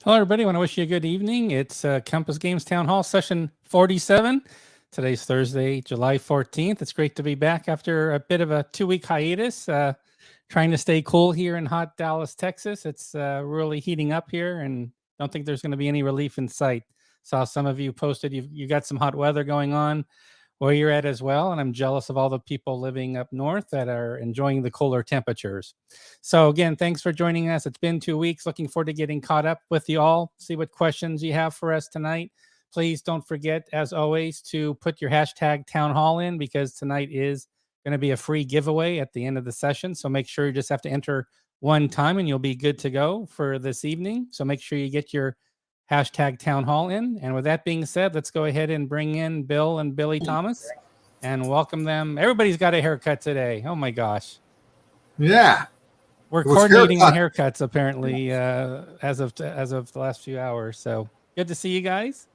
Hello, everybody. I want to wish you a good evening. It's Compass Games Town Hall session 47. Today's Thursday, July 14th. It's great to be back after a bit of a 2-week hiatus. Trying to stay cool here in hot Dallas, Texas. It's really heating up here, and don't think there's going to be any relief in sight. Saw some of you posted you got some hot weather going on where you're at as well, and I'm jealous of all the people living up north that are enjoying the cooler temperatures. So again, thanks for joining us. It's been 2 weeks. Looking forward to getting caught up with you all, see what questions you have for us tonight. Please don't forget, as always, to put your hashtag town hall in, because tonight is going to be a free giveaway at the end of the session. So make sure you just have to enter one time and you'll be good to go for this evening. So make sure you get your hashtag town hall in. And with that being said, let's go ahead and bring in Bill and Billy Thomas and welcome them. Everybody's got a haircut today. Oh my gosh. Yeah. We're coordinating on haircuts apparently as of the last few hours. So good to see you guys.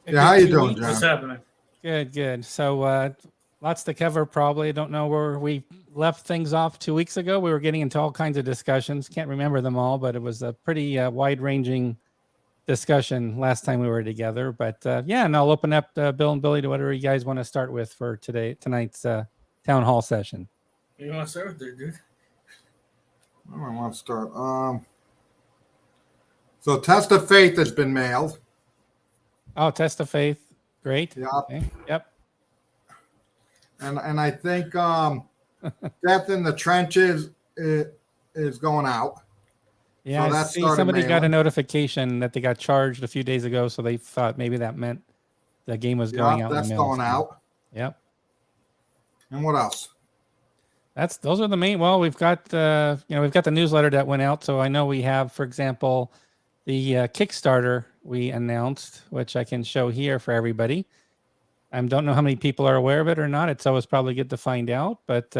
Yeah, how you doing, John? What's happening? Good. So lots to cover probably. Don't know where we left things off 2 weeks ago. We were getting into all kinds of discussions. Can't remember them all, but it was a pretty wide-ranging discussion last time we were together. But yeah, and I'll open up Bill and Billy to whatever you guys want to start with for tonight's town hall session. You want to start with it, dude? I don't want to start. So Test of Faith has been mailed. Oh, Test of Faith. Great. Yep. Okay. Yep. And I think Death in the Trenches is going out. Yeah, so I see somebody got a notification that they got charged a few days ago, so they thought maybe that meant the game was going out. That's going out. Yep. And what else? Those are the main. Well, we've got we've got the newsletter that went out, so I know we have, for example, the Kickstarter we announced, which I can show here for everybody. I don't know how many people are aware of it or not. It's always probably good to find out. But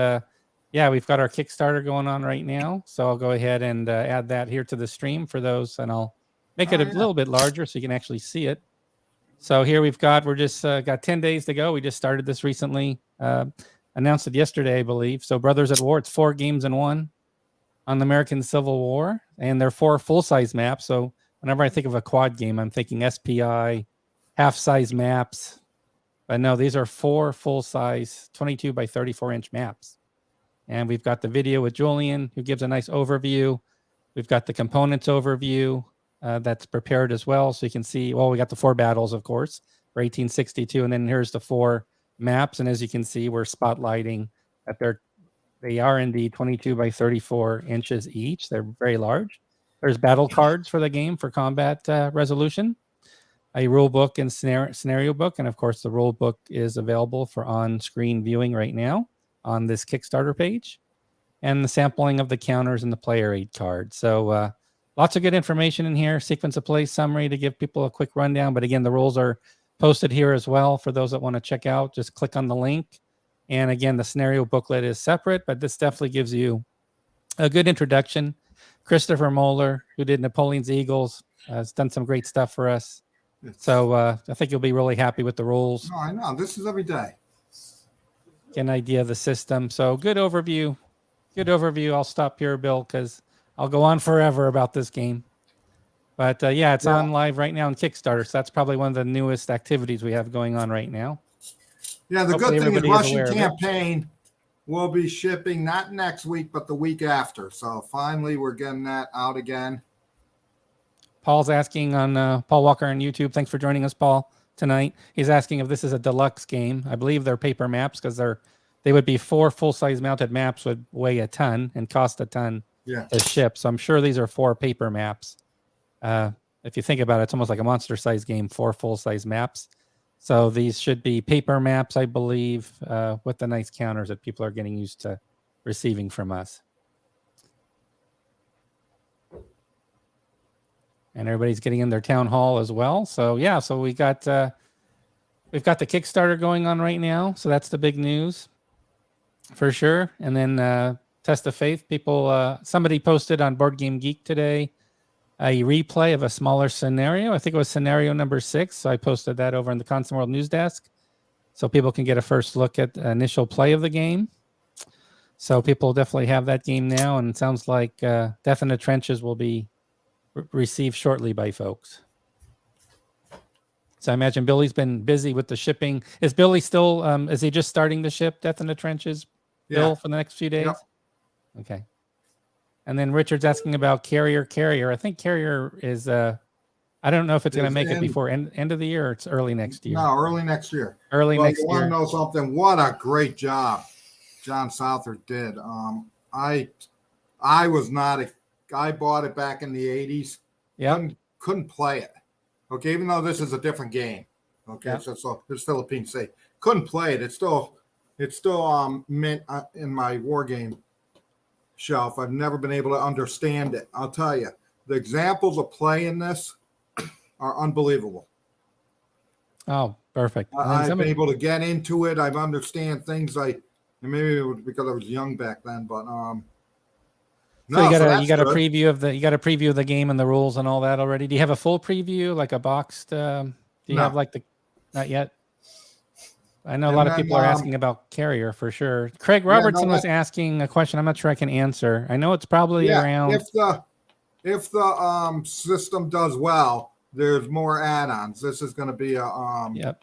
yeah, we've got our Kickstarter going on right now. So I'll go ahead and add that here to the stream for those, and I'll make it a little bit larger so you can actually see it. So here we're just got 10 days to go. We just started this recently, announced it yesterday, I believe. So Brothers at War, it's 4 games in 1 on the American Civil War, and they're 4 full-size maps. So whenever I think of a quad game, I'm thinking SPI, half-size maps. But no, these are 4 full-size 22 by 34-inch maps. And we've got the video with Julian, who gives a nice overview. We've got the components overview that's prepared as well. So you can see, well, we got the 4 battles, of course, for 1862. And then here's the 4 maps. And as you can see, we're spotlighting that they are indeed 22 by 34 inches each. They're very large. There's battle cards for the game for combat resolution, a rule book and scenario book. And of course, the rule book is available for on-screen viewing right now on this Kickstarter page, and the sampling of the counters and the player aid card. So lots of good information in here, sequence of play summary to give people a quick rundown. But again, the rules are posted here as well for those that want to check out. Just click on the link. And again, the scenario booklet is separate, but this definitely gives you a good introduction. Christopher Moeller, who did Napoleon's Eagles, has done some great stuff for us. So I think you'll be really happy with the rules. Oh, I know. This is every day. Get an idea of the system. So good overview. I'll stop here, Bill, because I'll go on forever about this game. But yeah, it's on live right now on Kickstarter. So that's probably one of the newest activities we have going on right now. Yeah, the good thing is Russian Campaign will be shipping not next week, but the week after. So finally, we're getting that out again. Paul's asking on Paul Walker on YouTube. Thanks for joining us, Paul, tonight. He's asking if this is a deluxe game. I believe they're paper maps because they would be 4 full-size mounted maps, would weigh a ton and cost a ton to ship. So I'm sure these are 4 paper maps. If you think about it, it's almost like a monster-size game, 4 full-size maps. So these should be paper maps, I believe, with the nice counters that people are getting used to receiving from us. And everybody's getting in their town hall as well. So yeah, so we've got the Kickstarter going on right now. So that's the big news for sure. And then Test of Faith, somebody posted on Board Game Geek today a replay of a smaller scenario. I think it was scenario number 6. So I posted that over on the Constant World News Desk so people can get a first look at the initial play of the game. So people definitely have that game now, and it sounds like Death in the Trenches will be received shortly by folks. So I imagine Billy's been busy with the shipping. Is Billy still, is he just starting to ship Death in the Trenches, Bill, for the next few days? Yep. Okay. And then Richard's asking about Carrier. I think Carrier is, I don't know if it's going to make it before end of the year or it's early next year. No, early next year. Early But next you want year. to know something? What a great job John Southard did. I was not I bought it back in the 80s. Yeah. Couldn't play it. Okay, even though this is a different game. Okay, Yep. so it's still a PC. Couldn't play it. It's still mint in my war game shelf. I've never been able to understand it. I'll tell you, the examples of play in this are unbelievable. Oh, perfect. I've been able to get into it. I've understand things maybe it was because I was young back then, but So you got a preview of the game and the rules and all that already. Do you have a full preview, like a boxed? Do you have not yet? I know a lot of people are asking about Carrier for sure. Craig Robertson was asking a question. I'm not sure I can answer. I know it's probably around. If the system does well, there's more add-ons. This is going to be a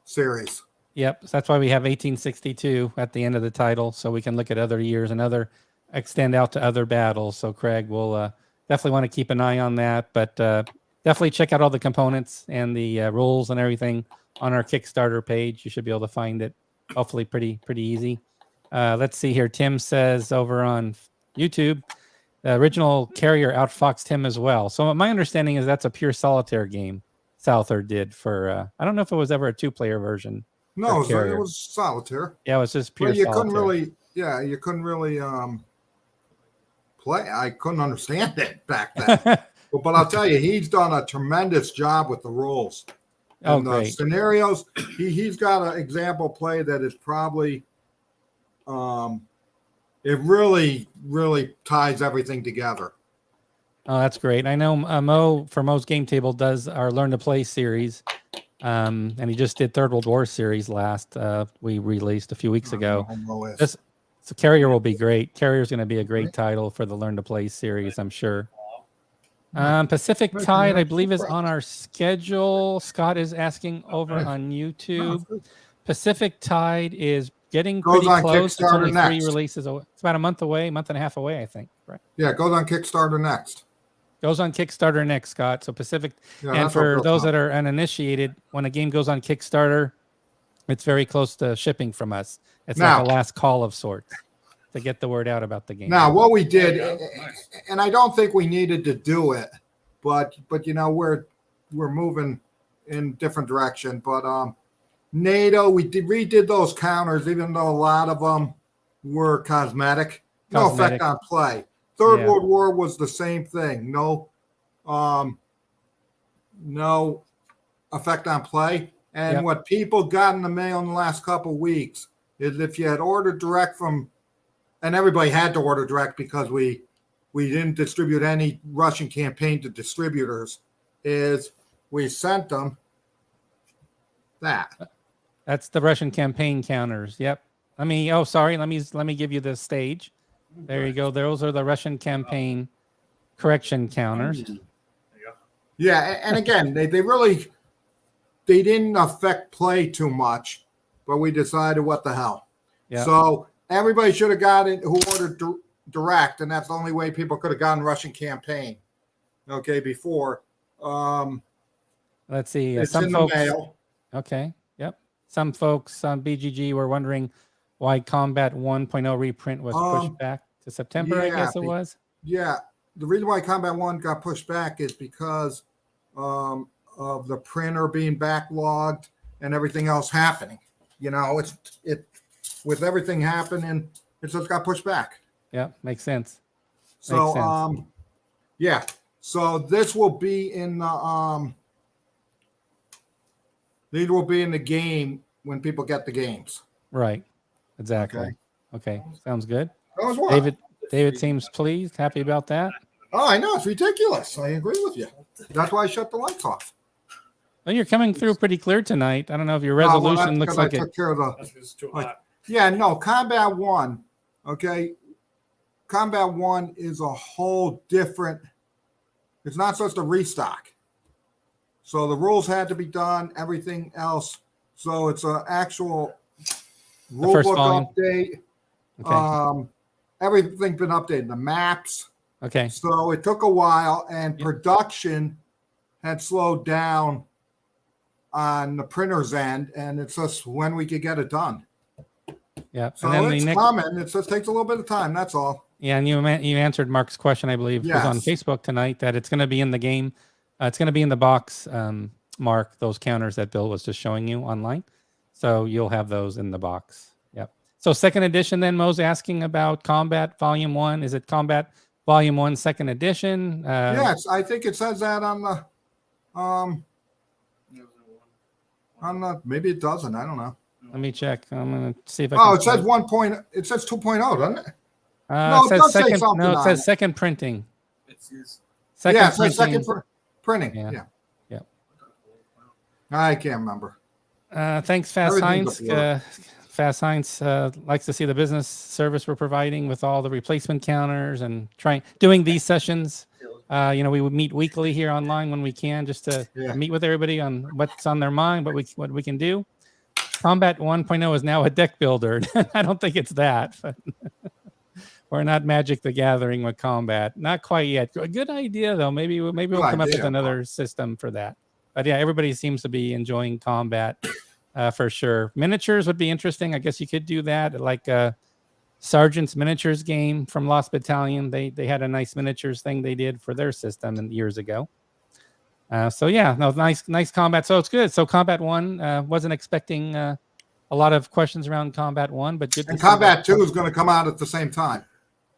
series. Yep. So that's why we have 1862 at the end of the title, so we can look at other years and extend out to other battles. So Craig will definitely want to keep an eye on that, but definitely check out all the components and the rules and everything on our Kickstarter page. You should be able to find it hopefully pretty easy. Let's see here. Tim says over on YouTube, the original Carrier outfoxed him as well. So my understanding is that's a pure solitaire game Southard did for, I don't know if it was ever a 2-player version. No, it was solitaire. Yeah, it was just pure you solitaire. You couldn't really play. I couldn't understand it back then. but I'll tell you, he's done a tremendous job with the rules. And the scenarios. He's got an example play that is probably it really ties everything together. Oh, that's great. I know Mo for Mo's Game Table does our Learn to Play series. And he just did Third World War series last we released a few weeks ago. So Carrier will be great. Carrier's going to be a great title for the Learn to Play series, I'm sure. Pacific Tide, I believe, is on our schedule. Scott is asking over on YouTube. Pacific Tide is getting pretty close. It's only 3 releases. It's about a month and a half away, I think. Right? Yeah, it goes on Kickstarter next. Goes on Kickstarter next, Scott. So Pacific, and for those that are uninitiated, when a game goes on Kickstarter, it's very close to shipping from us. It's like a last call of sorts to get the word out about the game. Now, what we did, and I don't think we needed to do it, but we're moving in different direction. But NATO, we redid those counters, even though a lot of them were cosmetic. No effect on play. Third World War was the same thing. No effect on play. And what people got in the mail in the last couple of weeks is if you had ordered direct from, and everybody had to order direct because we didn't distribute any Russian campaign to distributors, is we sent them that. That's the Russian campaign counters. Yep. Let me give you the stage. There you go. Those are the Russian campaign correction counters. Yeah, and again, they didn't affect play too much, but we decided what the hell. Yeah. So everybody should have got it who ordered direct, and that's the only way people could have gotten Russian campaign. Okay, before. Let's see. It's some in folks, the mail. Okay. Yep. Some folks on BGG were wondering why Combat 1.0 reprint was pushed back to September, I guess it was. Yeah. The reason why Combat 1 got pushed back is because of the printer being backlogged and everything else happening. With everything happening, it just got pushed back. Yeah, makes sense. So, So this will be in the these will be in the game when people get the games. Right. Exactly. Okay. Sounds good. Well. David seems pleased, happy about that. Oh, I know. It's ridiculous. I agree with you. That's why I shut the lights off. Well, you're coming through pretty clear tonight. I don't know if your resolution looks like I took care of It's too hot. Yeah, no, Combat 1, Okay. Combat 1 is a whole different, it's not supposed to restock. So the rules had to be done, everything else. So it's an actual rule first book volume. update. Okay. Everything's been updated, the maps. Okay. So it took a while, and production had slowed down on the printer's end, and it's just when we could get it done. Yeah. So and then it's coming. It just takes a little bit of time. That's all. Yeah, and you answered Mark's question, I believe, was on Facebook tonight, that it's going to be in the game. It's going to be in the box, Mark, those counters that Bill was just showing you online. So you'll have those in the box. Yep. So second edition then, Mo's asking about Combat Volume 1. Is it Combat Volume 1 second edition? Yes, I think it says that on the maybe it doesn't. I don't know. Let me check. I'm going to see if I can. Oh, it says 1 point. It says 2.0, doesn't it? No, it says second. No, it says second printing. Second printing. Second printing. Yeah. I can't remember. Thanks, Fast Heinz. Fast Heinz likes to see the business service we're providing with all the replacement counters and doing these sessions. We would meet weekly here online when we can, just to meet with everybody on what's on their mind, what we can do. Combat 1.0 is now a deck builder. I don't think it's that, but we're not Magic the Gathering with Combat. Not quite yet. A good idea though. Maybe we'll come up with another system for that. But yeah, everybody seems to be enjoying Combat for sure. Miniatures would be interesting. I guess you could do that, like Sergeant's Miniatures game from Lost Battalion. They had a nice miniatures thing they did for their system years ago. Nice Combat. So it's good. So Combat 1, wasn't expecting a lot of questions around Combat 1, but good. And Combat 2 is going to come out at the same time.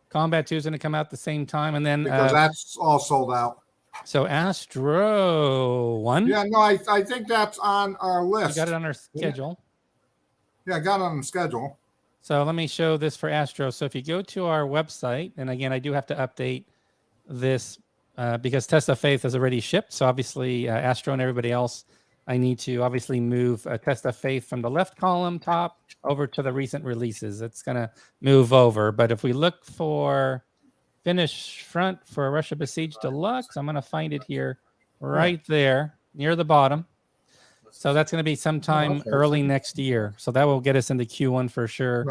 Combat 2 is going to come out at the same time, and then because that's all sold out. So Astro 1. Yeah, no, I think that's on our list. You got it on our schedule. Yeah, I got it on the schedule. So let me show this for Astro. So if you go to our website, and again, I do have to update this because Test of Faith has already shipped. So obviously, Astro and everybody else, I need to obviously move Test of Faith from the left column top over to the recent releases. It's going to move over. But if we look for Finish Front for Russia Besieged Deluxe, I'm going to find it here right there near the bottom. So that's going to be sometime early next year. So that will get us into Q1 for sure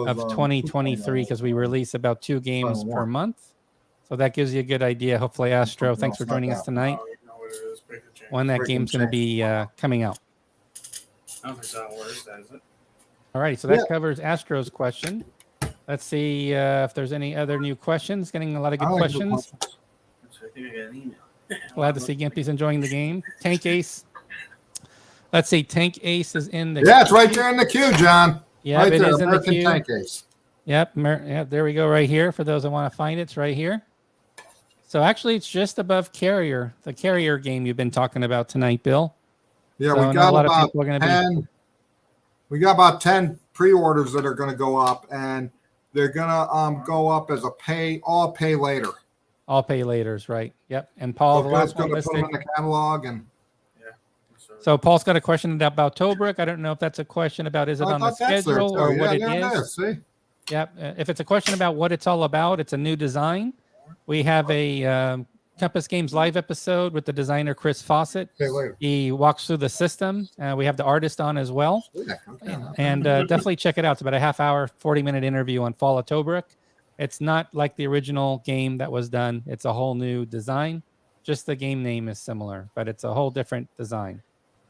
of 2023 because we release about 2 games per month. So that gives you a good idea. Hopefully, Astro, thanks for joining us tonight. When that game's going to be coming out. I don't think that works, does it? All right, so that covers Astro's question. Let's see if there's any other new questions. Getting a lot of good questions. I think I got an email. Glad to see Gimpy's enjoying the game. Tank Ace. Let's see. Tank Ace is in the it's right there in the queue, John. Yeah, right it there, is in American the queue. Tank Ace. Yep, there we go right here. For those that want to find it, it's right here. So actually, it's just above Carrier, the Carrier game you've been talking about tonight, Bill. Yeah, so we got a lot about of people are going to 10. We got about 10 pre-orders that are going to go up, and they're going to go up as all pay later. All pay laters, right? Yep. And Paul, the last one going to put them in the catalog, and so Paul's got a question about Tobruk. I don't know if that's a question about is it on the schedule or what it is. See? Yep. If it's a question about what it's all about, it's a new design. We have a Compass Games live episode with the designer Chris Fawcett. He walks through the system. We have the artist on as well. And definitely check it out. It's about a half hour, 40-minute interview on Fall of Tobruk. It's not like the original game that was done. It's a whole new design. Just the game name is similar, but it's a whole different design.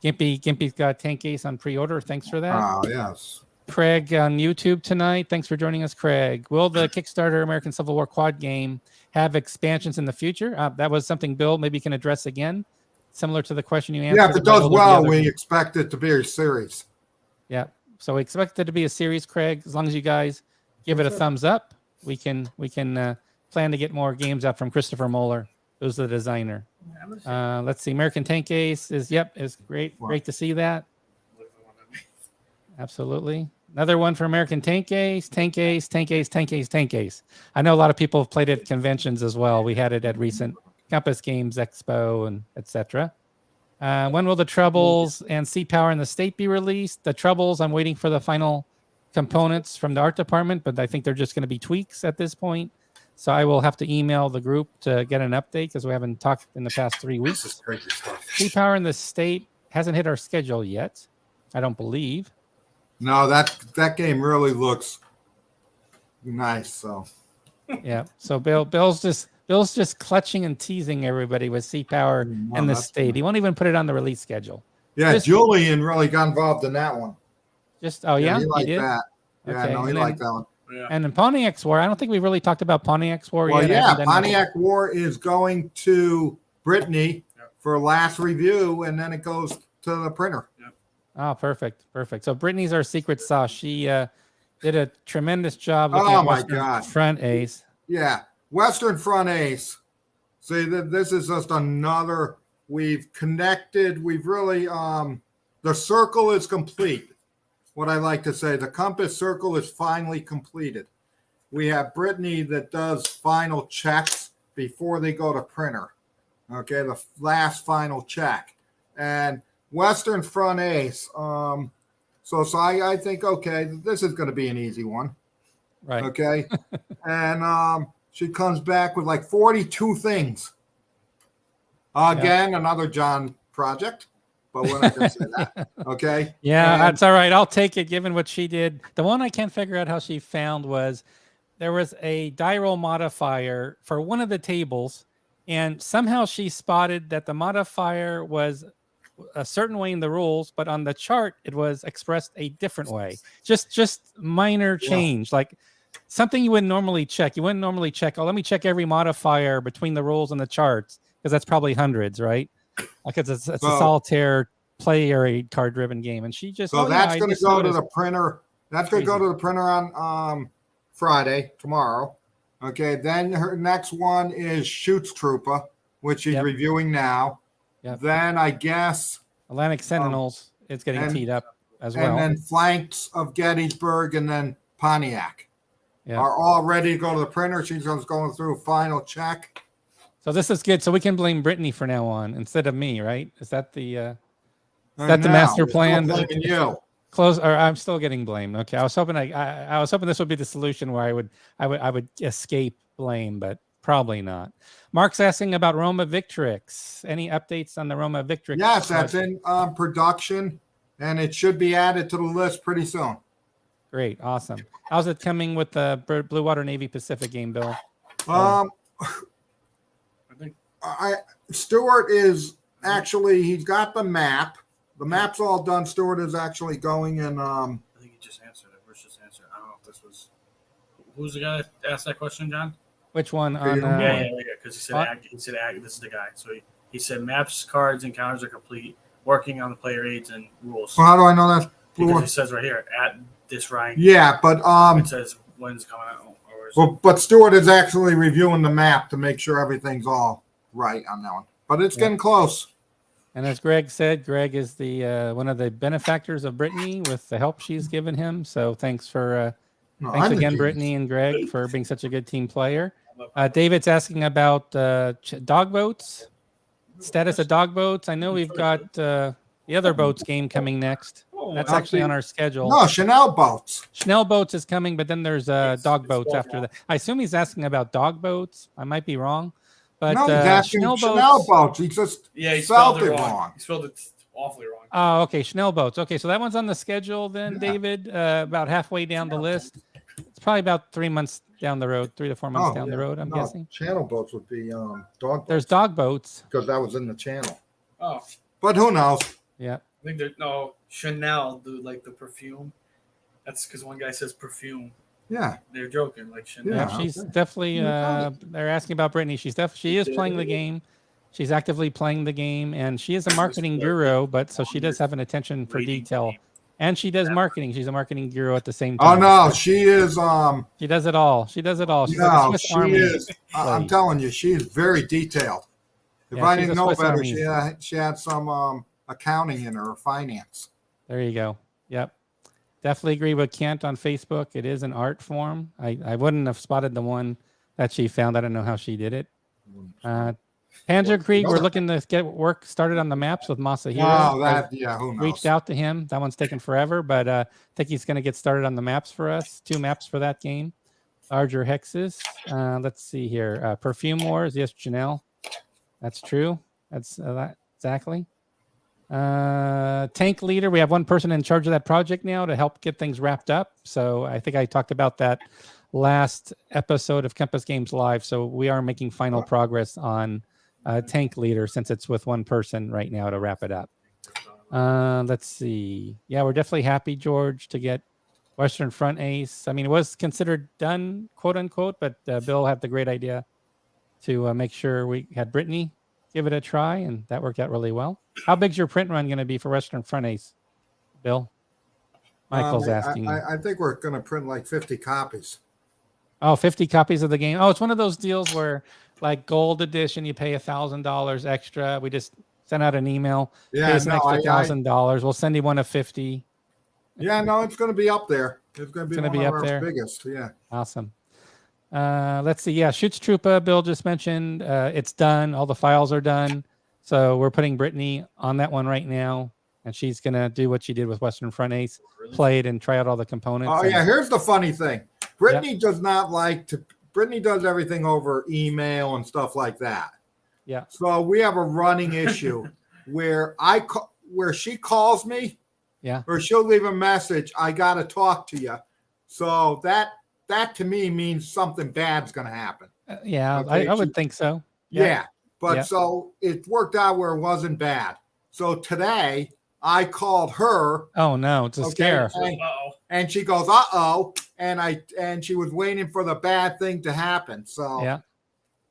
Gimpy's got Tank Ace on pre-order. Thanks for that. Oh, yes. Craig on YouTube tonight. Thanks for joining us, Craig. Will the Kickstarter American Civil War quad game have expansions in the future? That was something Bill maybe can address again, similar to the question you answered. Yeah, if it does well, we expect it to be a series. Yeah, so we expect it to be a series, Craig. As long as you guys give it a thumbs up, we can plan to get more games out from Christopher Moeller, who's the designer. Let's see. American Tank Ace is great. Great to see that. Absolutely. Another one for American Tank Ace, Tank Ace, Tank Ace, Tank Ace, Tank Ace. I know a lot of people have played it at conventions as well. We had it at recent Compass Games Expo and etc. When will the Troubles and Sea Power in the State be released? The Troubles, I'm waiting for the final components from the art department, but I think they're just going to be tweaks at this point. So I will have to email the group to get an update because we haven't talked in the past 3 This is weeks. crazy stuff. Sea Power in the state hasn't hit our schedule yet, I don't believe. No, that game really looks nice. So Yeah. So Bill's just clutching and teasing everybody with Sea Power No, in the that's state. fine. He won't even put it on the release schedule. yeah, Just- Julian really got involved in that one. Just yeah, he liked did. that. Yeah, Okay, no, he and liked then- that one. Yeah. And in Pontiac's War, I don't think we really talked about Pontiac's War Well, yet. I yeah, haven't done that. Pontiac War is going to Brittany Yep. for last review, and then it goes to the printer. Oh, perfect. So Brittany's our secret sauce. She did a tremendous job looking Oh, at my Western God. Front Ace. Yeah, Western Front Ace. See, this is just another. We've connected. We've really the circle is complete. What I like to say, the compass circle is finally completed. We have Brittany that does final checks before they go to printer. Okay, the last final check, and Western Front Ace. So I think okay, this is going to be an easy one. Right. Okay, and she comes back with like 42 things. Again, another John project, but we're not going to say that. Okay. Yeah, And- that's all right. I'll take it given what she did. The one I can't figure out how she found was there was a die roll modifier for one of the tables, and somehow she spotted that the modifier was a certain way in the rules, but on the chart it was expressed a different way. Just minor change, like something you wouldn't normally check. You wouldn't normally check, oh, let me check every modifier between the rules and the charts, because that's probably hundreds, right? Because it's a solitaire player aid card driven game. And she just So that's going to go to the noticed. printer. That's going to go to the printer on Friday, tomorrow. Okay. Then her next one is Shoots Trooper, which she's Yep. reviewing now. Yep. Then I guess, Atlantic Sentinels is getting and- teed up as and well. then Flanks of Gettysburg and then Pontiac Yeah. are all ready to go to the printer. She's just going through a final check. So this is good. So we can blame Brittany for now on instead of me, right? Is that the And that the now master we're plan? still blaming you. close? Or I'm still getting blamed. Okay, I was hoping I was hoping this would be the solution where I would escape blame, but probably not. Mark's asking about Roma Victrix. Any updates on the Roma Victrix? Yes, that's project? in production, and it should be added to the list pretty soon. Great, awesome. How's it coming with the Blue Water Navy Pacific game, Bill? I think Stuart is actually, he's got the map. The map's all done. Stuart is actually going and I think he just answered it. Bruce just answered. I don't know if this was who's the guy that asked that question, John? Which one? On Yeah, Yeah, because he said what? he said this is the guy. So he said maps, cards, and counters are complete. Working on the player aids and rules. well, how do I know that's Because it says right here at this rank. Yeah, but It says when's coming out. Or is but Stuart is actually reviewing the map to make sure everything's all right on that one. But it's getting close. And as Greg said, Greg is the one of the benefactors of Brittany with the help she's given him. So thanks for No, thanks I'm the again, genius. Brittany and Greg, for being such a good team player. David's asking about dog boats, status of dog boats. I know we've got the other boats game coming next. That's actually on our schedule. No, Chanel boats. Schnell boats is coming, but then there's dog boats after that. I assume he's asking about dog boats. I might be wrong, but No, he's asking Schnell Chanel boats. He just Yeah, he spelled spelled it it wrong. wrong. He spelled it awfully wrong. Oh, okay. Schnell boats. Okay, so that one's on the schedule then, Yeah. David. About halfway down the list. It's probably about 3 months down the road, 3 to 4 months down the road. I'm guessing. Channel boats would be dog boats. There's dog boats. because that was in the channel. Oh, But who knows? Yeah. I think there's no Chanel, dude, like the perfume. That's because one guy says perfume. Yeah. They're joking, like Chanel. Yeah, Yeah, she's okay. definitely. You got They're asking about Brittany. She is playing the game. She's actively playing the game, and she is a marketing guru. But so she does have an attention for detail, and she does marketing. She's a marketing guru at the same Oh time. no, she is. She does it all. She's like a No, Swiss she Army. is. I'm lady. telling you, she is very detailed. If Yeah, I she's didn't a know Swiss better, Army. she had some accounting in her finance. There you go. Yep. Definitely agree with Kent on Facebook. It is an art form. I wouldn't have spotted the one that she found. I don't know how she did it. Panzerkrieg, we're looking to get work started on the maps with Masahiro. Oh, who knows? Reached out to him. That one's taking forever, but I think he's going to get started on the maps for us. 2 maps for that game. Larger hexes. Let's see here. Perfume Wars. Yes, Janelle. That's true. That's that exactly. Tank Leader. We have one person in charge of that project now to help get things wrapped up. So I think I talked about that last episode of Compass Games Live. So we are making final progress on Tank Leader since it's with one person right now to wrap it up. Let's see. Yeah, we're definitely happy, George, to get Western Front Ace. I mean, it was considered done, quote unquote, but Bill had the great idea to make sure we had Brittany give it a try, and that worked out really well. How big's your print run going to be for Western Front Ace, Bill? Michael's asking. I think we're going to print like 50 copies. Oh, 50 copies of the game. Oh, it's one of those deals where, like, gold edition, you pay $1,000 extra. We just sent out an email. Yeah, pay us an extra $1,000. We'll send you one of 50. Yeah, no, it's going to be up there. It's going to be one of our there. biggest. Yeah. Awesome. Let's see. Yeah, Shoots Troopa, Bill just mentioned. It's done. All the files are done. So we're putting Brittany on that one right now, and she's going to do what she did with Western Front Ace, play it and try out all the components. Oh, yeah. Here's the funny thing. Brittany does not like to. Brittany does everything over email and stuff like that. Yeah. So we have a running issue where where she calls me. Yeah. Or she'll leave a message. I got to talk to you. So that to me means something bad's going to happen. Yeah, okay, I would think so. Yeah. But so it worked out where it wasn't bad. So today I called her. Oh no, it's a scare. And she goes, uh-oh. And she was waiting for the bad thing to happen. So yeah,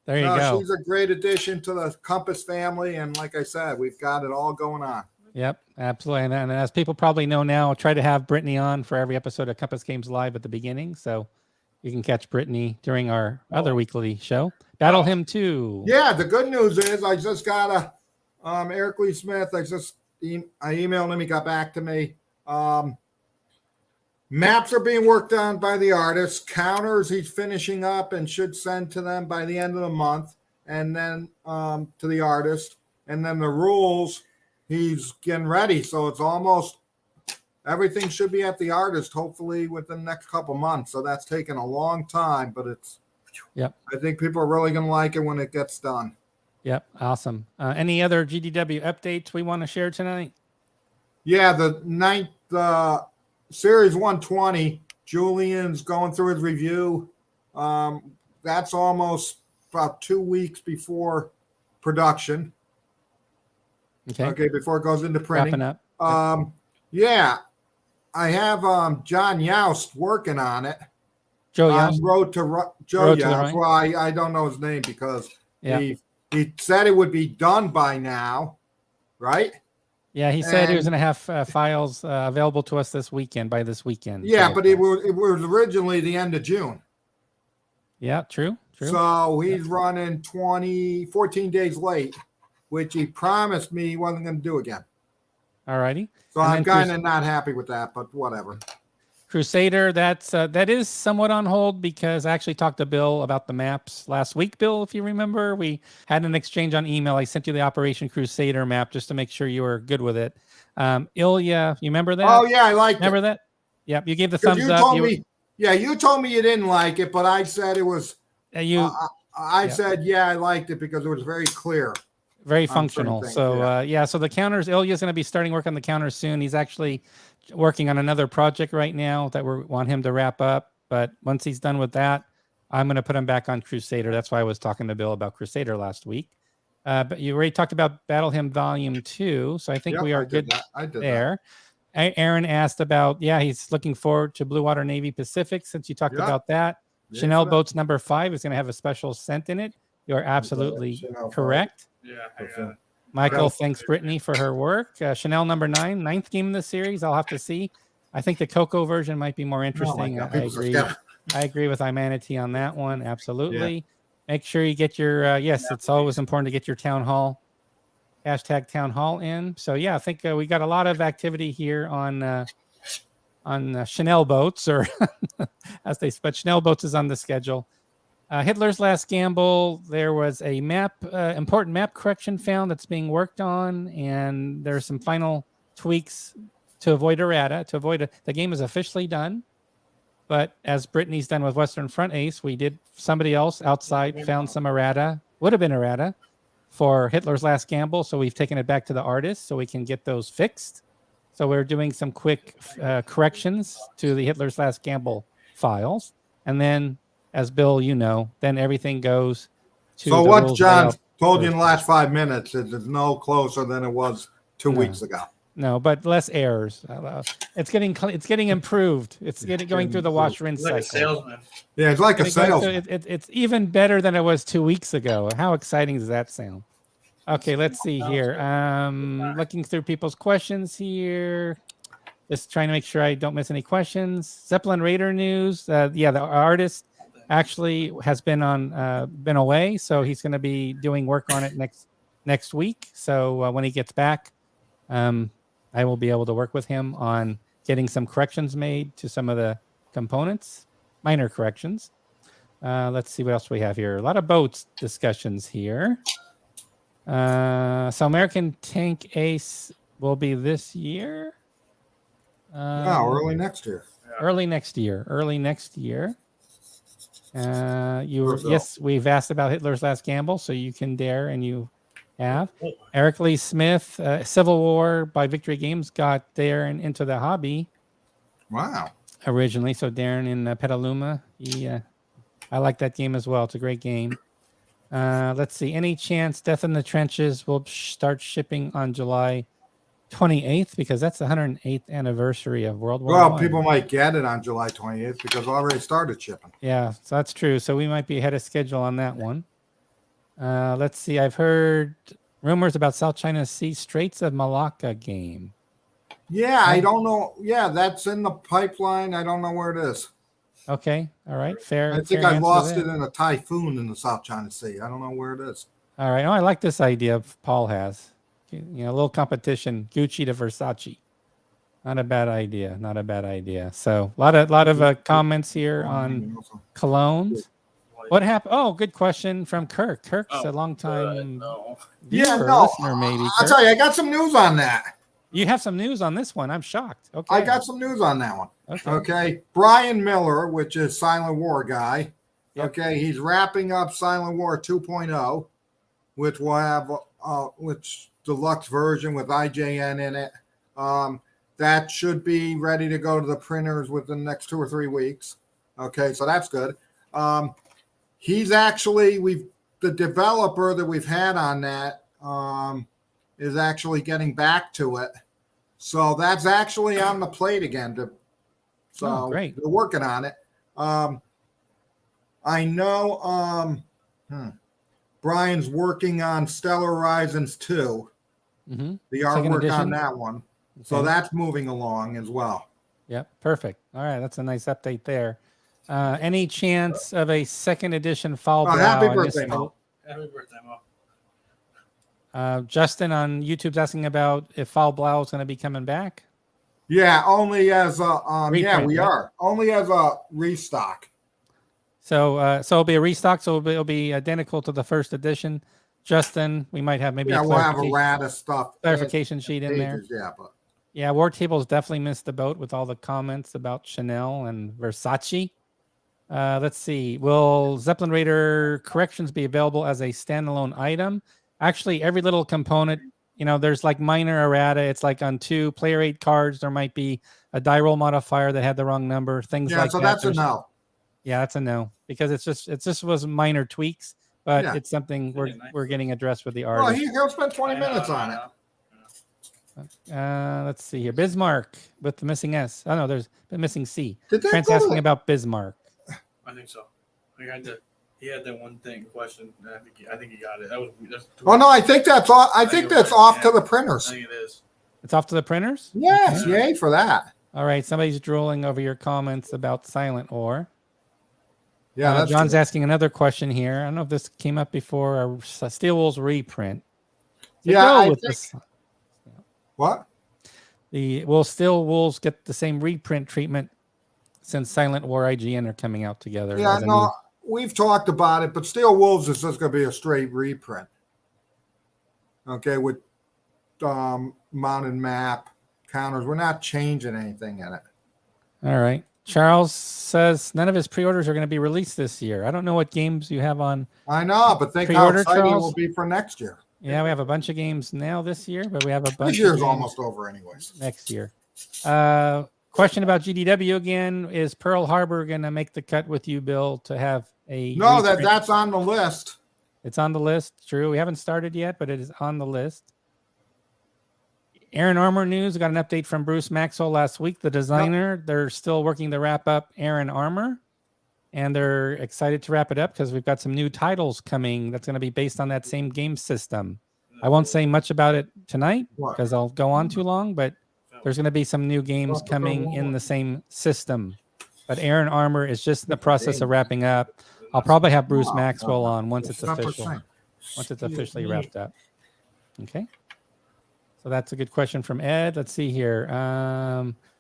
there you go. She's a great addition to the Compass family. And like I said, we've got it all going on. Yep, absolutely. And as people probably know now, I'll try to have Brittany on for every episode of Compass Games Live at the beginning. So you can catch Brittany during our other weekly show. Battle Hymn 2. Yeah, the good news is I just got Eric Lee Smith. I emailed him. He got back to me. Maps are being worked on by the artist. Counters he's finishing up and should send to them by the end of the month. And then to the artist. And then the rules he's getting ready. So it's almost everything should be at the artist, hopefully within the next couple months. So that's taken a long time, but I think people are really going to like it when it gets done. Yep. Awesome. Any other GDW updates we want to share tonight? Yeah. The Series 120, Julian's going through his review. That's almost about 2 weeks before production. Okay. Before it goes into printing. Wrapping up. Yeah. I have John Youst working on it. Joe Youst. Road to Youst. Well, I don't know his name because he said it would be done by now, right? Yeah, he said he was going to have files available to us by this weekend. Yeah, but it was originally the end of June. Yeah, true. So he's running 14 days late, which he promised me he wasn't going to do again. All righty. So I'm kind of not happy with that, but whatever. Crusader, that is somewhat on hold because I actually talked to Bill about the maps last week. Bill, if you remember, we had an exchange on email. I sent you the Operation Crusader map just to make sure you were good with it. Ilya, you remember that? Oh yeah, I liked it. Remember that? Yep, you gave the thumbs up. You told me you didn't like it, but I said it was. I said I liked it because it was very clear. Very functional. Things, so so the counters, Ilya's going to be starting work on the counters soon. He's actually working on another project right now that we want him to wrap up. But once he's done with that, I'm going to put him back on Crusader. That's why I was talking to Bill about Crusader last week. But you already talked about Battle Hymn Volume 2, so I think we are good there. Aaron asked about, he's looking forward to Blue Water Navy Pacific since you talked about that. Chanel Boats number 5 is going to have a special scent in it. You are absolutely correct. Yeah. Michael thanks Brittany for her work. Chanel number 9, 9th game in the series. I'll have to see. I think the Coco version might be more interesting. I agree with Imanity on that one. Absolutely. Yeah. Make sure you get your, it's always important to get your town hall, #town hall in. So I think we got a lot of activity here on Chanel Boats but Chanel Boats is on the schedule. Hitler's Last Gamble, there was a important map correction found that's being worked on, and there's some final tweaks to avoid errata. The game is officially done, but as Brittany's done with Western Front Ace, somebody else outside found some errata, would have been errata for Hitler's Last Gamble, so we've taken it back to the artist so we can get those fixed. So we're doing some quick corrections to the Hitler's Last Gamble files, and then, as Bill, then everything goes to. So the what rules John layout told you in version. the last 5 minutes is it's no closer than it was 2 weeks ago. No, but less errors. It's getting improved. It's going through the wash rinse He's like a cycle. salesman. Yeah, it's like a salesman. It's even better than it was 2 weeks ago. How exciting does that sound? Okay, let's see here. Looking through people's questions here. Just trying to make sure I don't miss any questions. Zeppelin Raider news. The artist actually has been away, so he's going to be doing work on it next week. So when he gets back, I will be able to work with him on getting some corrections made to some of the components, minor corrections. Let's see what else we have here. A lot of boats discussions here. So American Tank Ace will be this year. Early next year. Early next year. Yes, we've asked about Hitler's Last Gamble, so you can dare, and you have. Eric Lee Smith, Civil War by Victory Games got Darren into the hobby. Wow. Originally, so Darren in Petaluma, I like that game as well. It's a great game. Let's see. Any chance Death in the Trenches will start shipping on July 28th, because that's the 108th anniversary of World War I. Well, people might get it on July 28th because I already started shipping. Yeah, so that's true. So we might be ahead of schedule on that one. Let's see. I've heard rumors about South China Sea Straits of Malacca game. Yeah, I don't know. Yeah, that's in the pipeline. I don't know where it is. Okay. All right. Fair. I think fair I answer lost there. it in a typhoon in the South China Sea. I don't know where it is. All right. Oh, I like this idea Paul has. A little competition, Gucci to Versace. Not a bad idea. So a lot of comments here on colognes. What happened? Oh, good question from Kirk. Kirk's a long time listener, maybe. I'll tell you, I got some news on that. You have some news on this one. I'm shocked. Okay. I got some news on that one. Okay. Brian Miller, which is Silent War guy. Yep. Okay. He's wrapping up Silent War 2.0, which will have which deluxe version with IJN in it. That should be ready to go to the printers within the next 2 or 3 weeks. Okay. So that's good. He's actually, the developer that we've had on that is actually getting back to it. So that's actually on the plate again. Great. They're working on it. I know Brian's working on Stellar Horizons 2, Mm-hmm. the Second artwork edition. on that one. So that's moving along as well. Yep. Perfect. All right. That's a nice update there. Any chance of a second edition Foul Brow? Happy birthday, Mo. Happy birthday, Mo. Justin on YouTube's asking about if Foul Blau is going to be coming back. Yeah, only as a Reprint, we right? are only as a restock. So it'll be a restock. So it'll be identical to the first edition. Justin, we might have maybe We'll have a rat of stuff. clarification sheet in there. Yeah, but Yeah, War Tables definitely missed the boat with all the comments about Chanel and Versace. Let's see. Will Zeppelin Raider corrections be available as a standalone item? Actually, every little component, there's like minor errata. It's like on 2 player 8 cards, there might be a die roll modifier that had the wrong number, things like so that. that's a no. Yeah, that's a no, because it just was minor tweaks, but it's something we're getting addressed with the Well, artist. he'll spend 20 minutes on it. Let's see here. Bismarck with the missing S. Oh no, there's the missing C. Did that Trent's go to asking the- about Bismarck. I think so. He had that one question. And I think he got it. That's Oh no, I think that's off. I think that's off to the I printers. think it is. It's off to the printers? Yes, yay for that. All right, somebody's drooling over your comments about Silent War. Yeah, that's John's good. asking another question here. I don't know if this came up before. A Steel Wolves reprint. What? Will Steel Wolves get the same reprint treatment since Silent War IGN are coming out together? Yeah, as a no. we've talked about it, but Steel Wolves is just going to be a straight reprint. Okay, with mounted map counters. We're not changing anything in it. All right. Charles says none of his pre-orders are going to be released this year. I don't know what games you have on. I know, but think how Pre-order, exciting it Charles? will be for next year. Yeah, we have a bunch of games now this year, but we have a bunch. This year's of games almost over, anyways. next year. Question about GDW again: is Pearl Harbor going to make the cut with you, Bill, to have a? No, reprint? that's on the list. It's on the list. True, we haven't started yet, but it is on the list. Aaron Armour news. Got an update from Bruce Maxwell last week, the designer. They're still working to wrap up Aaron Armour, and they're excited to wrap it up because we've got some new titles coming that's going to be based on that same game system. I won't say much about it tonight because I'll go on too long, but there's going to be some new games coming in the same system. But Aaron Armour is just in the process of wrapping up. I'll probably have Bruce Maxwell on once it's official. Once it's officially wrapped up. Okay. So that's a good question from Ed. Let's see here.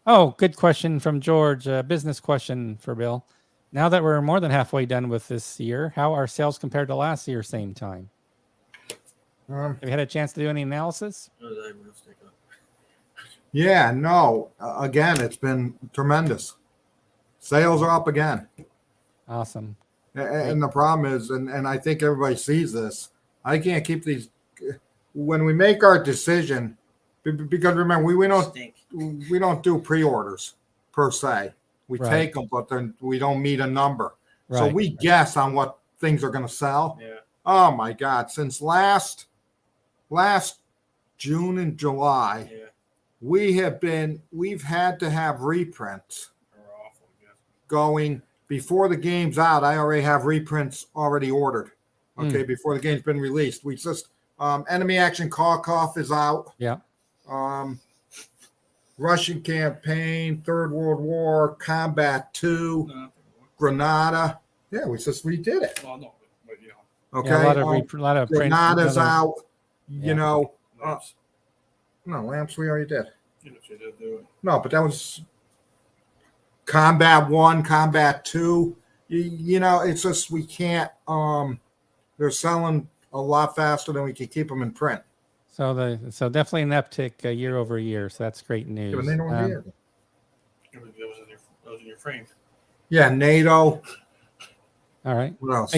Good question from George. A business question for Bill. Now that we're more than halfway done with this year, how are sales compared to last year same time? Have you had a chance to do any analysis? Yeah, no. Again, it's been tremendous. Sales are up again. Awesome. And the problem is, and I think everybody sees this, I can't keep these. When we make our decision, because remember, we don't do pre-orders per se. We take them, but then we don't meet a number. Right. So we guess on what things are going to sell. Yeah. Oh my God! Since last June and July, we've had to have reprints going before the game's out. I already have reprints already ordered. Okay, before the game's been released. We just Enemy Action Kharkov is out. Yeah. Russian Campaign, Third World War, Combat 2, Granada. Yeah, we just redid it. Well, no, but Okay. Yeah, a lot of Granada's out. Yeah. You know. Lamps. No, Lamps we already did. You did do it. No, but that was Combat 1, Combat 2. You know, it's just we can't. They're selling a lot faster than we can keep them in print. So definitely an uptick year over year. So that's great news. Yeah, but they don't That was in your frame. Yeah, NATO. All right. What else?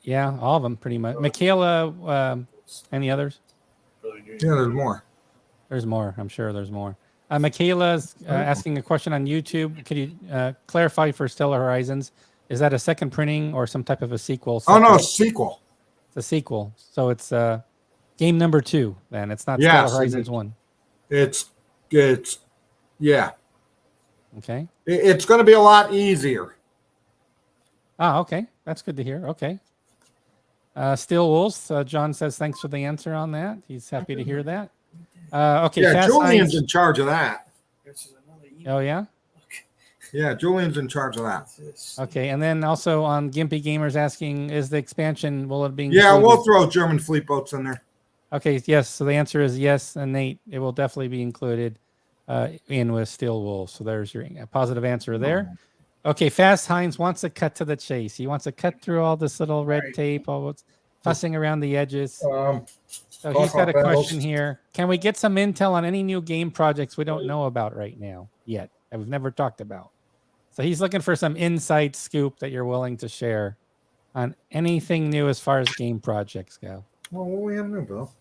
Yeah, all of them pretty much. Michaela, any others? Yeah, there's more. There's more. I'm sure there's more. Michaela's asking a question on YouTube. Could you clarify for Stellar Horizons? Is that a second printing or some type of a sequel? Oh, no, sequel. It's a sequel. So it's game number 2 then. It's not Stellar Horizons 1. It's yeah. Okay. It's going to be a lot easier. Ah, okay. That's good to hear. Okay. Steel Wolves. John says thanks for the answer on that. He's happy to hear that. Okay. Yeah, Julian's in charge of that. Oh, yeah? Yeah, Julian's in charge of that. Okay, and then also on Gimpy Gamers asking, is the expansion, will it be included? Yeah, we'll throw German fleet boats in there. Okay, yes. So the answer is yes, and Nate, it will definitely be included in with Steel Wolves. So there's your positive answer there. Okay, Fast Heinz wants to cut to the chase. He wants to cut through all this little red tape, all what's fussing around the edges. So he's got a question here. Can we get some intel on any new game projects we don't know about right now yet, that we've never talked about? So he's looking for some inside scoop that you're willing to share on anything new as far as game projects go. Well, what do we have new, Bill?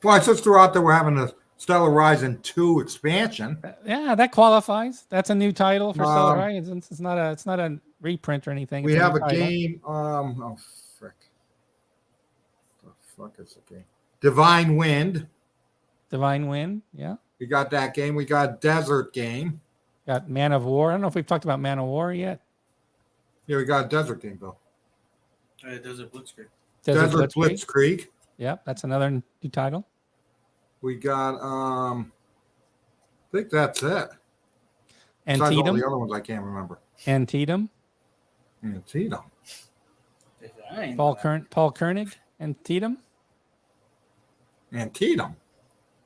Well, I just threw out that we're having a Stellar Horizon 2 expansion. Yeah, that qualifies. That's a new title for Stellar Horizons. It's not a reprint or anything. We have a game. Oh frick! The fuck is the game? Divine Wind. Divine Wind. Yeah. We got that game. We got Desert game. Got Man of War. I don't know if we've talked about Man of War yet. Yeah, we got a Desert game, Bill. Desert Blitzkrieg. Desert Blitzkrieg. Yep, that's another new title. We got I think that's it. Antietam. All the other ones I can't remember. Antietam. Antietam. Paul Koenig. Antietam. Antietam.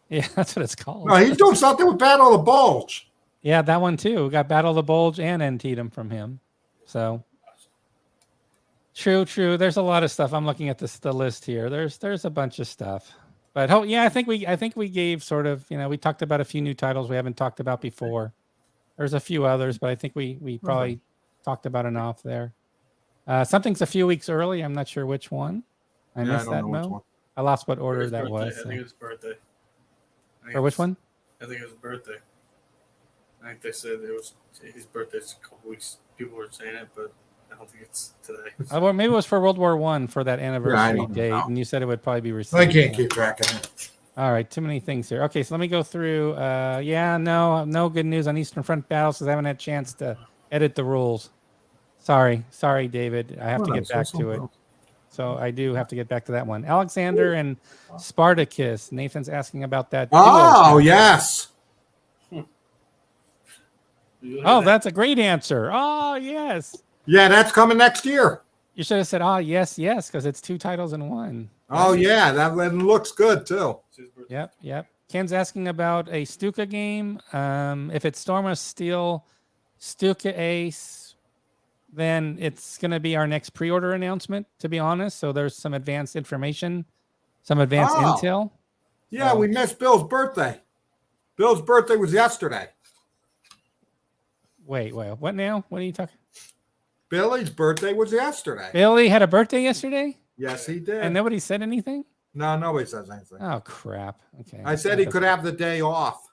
Yeah, that's what it's called. No, he's doing something with Battle of the Bulge. Yeah, that one too. We got Battle of the Bulge and Antietam from him. So true. There's a lot of stuff. I'm looking at the list here. There's a bunch of stuff. But yeah, I think we gave sort of, we talked about a few new titles we haven't talked about before. There's a few others, but I think we probably talked about enough there. Something's a few weeks early. I'm not sure which one. I missed that, Mo. I lost what order that was. I think it was birthday. For which one? I think it was birthday. I think they said it was his birthday's a couple weeks. People were saying it, but I don't think it's today. Well, maybe it was for World War I for that anniversary date, and you said it would probably be received. I can't keep track of it. All right, too many things here. Okay, so let me go through. No good news on Eastern Front battles because I haven't had a chance to edit the rules. Sorry, David. I have to get back to it. So I do have to get back to that one. Alexander and Spartacus. Nathan's asking about that. Oh, yes. Oh, that's a great answer. Oh, yes. Yeah, that's coming next year. You should have said, yes, because it's 2 titles in one. Oh, yeah, that looks good, too. Yep. Ken's asking about a Stuka game. If it's Storm of Steel, Stuka Ace, then it's going to be our next pre-order announcement, to be honest. So there's some advanced information, some advanced intel. Yeah, we missed Bill's birthday. Bill's birthday was yesterday. Wait, what now? What are you talking? Billy's birthday was yesterday. Billy had a birthday yesterday? Yes, he did. And nobody said anything? No, nobody says anything. Oh, crap. Okay. I said he could have the day off.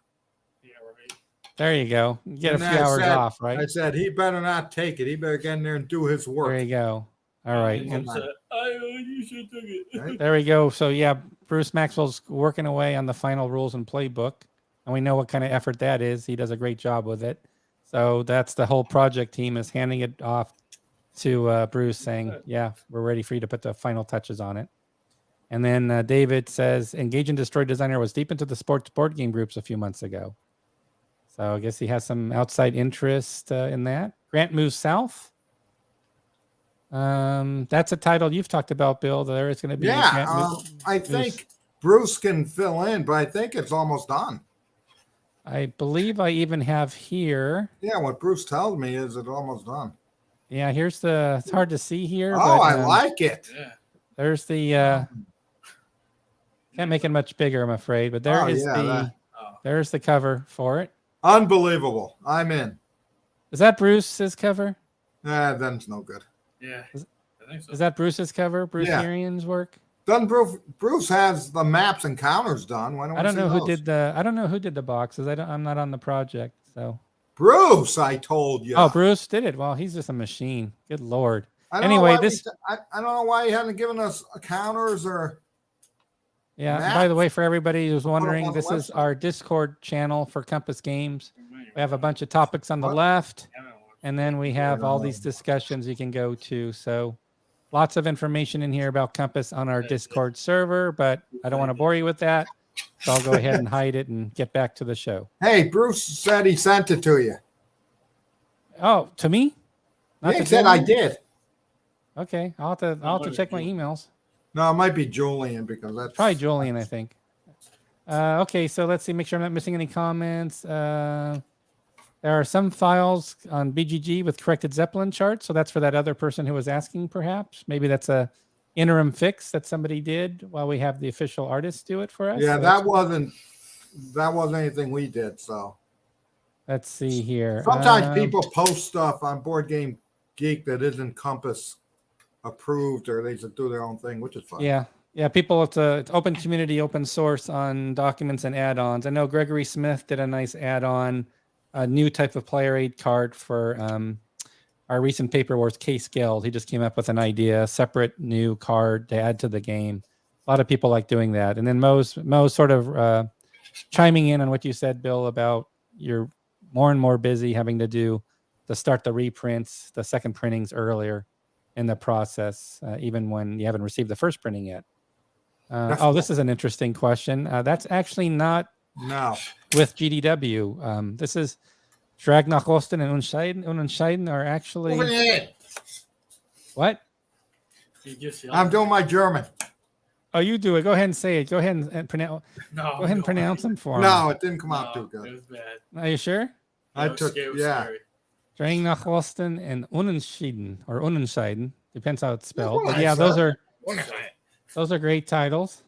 Yeah, right. There you go. You get a few hours off, right? I said he better not take it. He better get in there and do his work. There you go. All right. You should take it. Right? There we go. So, yeah, Bruce Maxwell's working away on the final rules and playbook. And we know what kind of effort that is. He does a great job with it. So that's the whole project team is handing it off to Bruce saying, yeah, we're ready for you to put the final touches on it. And then David says, Engage and Destroy designer was deep into the sports board game groups a few months ago. So I guess he has some outside interest in that. Grant Moves South. That's a title you've talked about, Bill. There is going to be. I think Bruce can fill in, but I think it's almost done. I believe I even have here. Yeah, what Bruce tells me is it's almost done. Yeah, here's it's hard to see here. Oh, but, I like it. Yeah. There's the, can't make it much bigger, I'm afraid, but there's the cover for it. Unbelievable. I'm in. Is that Bruce's cover? Then's no good. Yeah. I think so. Is that Bruce's cover? Bruce Arian's work? Bruce has the maps and counters done. Why don't I don't know who did the boxes. I'm not on the project, so. Bruce, I told you. Oh, Bruce did it. Well, he's just a machine. Good Lord. I don't know why he hasn't given us counters or. Yeah. maps. By the way, for everybody who's wondering, this is our Discord channel for Compass Games. We have a bunch of topics on the left, and then we have all these discussions you can go to. So lots of information in here about Compass on our Discord server, but I don't want to bore you with that. So I'll go ahead and hide it and get back to the show. Hey, Bruce said he sent it to you. Oh, to me? Not he said I did. Okay, I'll have to check my emails. No, it might be Julian because that's probably Julian, I think. Okay, so let's see. Make sure I'm not missing any comments. There are some files on BGG with corrected Zeppelin charts, so that's for that other person who was asking. Perhaps maybe that's a interim fix that somebody did while we have the official artist do it for us. Yeah, so that wasn't anything we did. So let's see here. Sometimes people post stuff on Board Game Geek that isn't Compass approved, or they just do their own thing, which is fine. Yeah. People, it's open community, open source on documents and add-ons. I know Gregory Smith did a nice add-on, a new type of player aid card for our recent Paper Wars Case Guild. He just came up with an idea, a separate new card to add to the game. A lot of people like doing that. And then Mo's sort of chiming in on what you said, Bill, about you're more and more busy having to start the reprints, the second printings earlier in the process, even when you haven't received the first printing yet. This is an interesting question. That's actually not with GDW. This is Drag nach Osten and Unscheiden are actually... What? I'm doing my German. Oh, you do it. Go ahead and say it. Go ahead and pronounce. Go ahead and pronounce them for me. No, it didn't come out too good. It was bad. Are you sure? I was took, scary. Streng nach Osten and Unentschieden or Unentschieden. Depends how it's spelled. what But I yeah, said. those are great titles.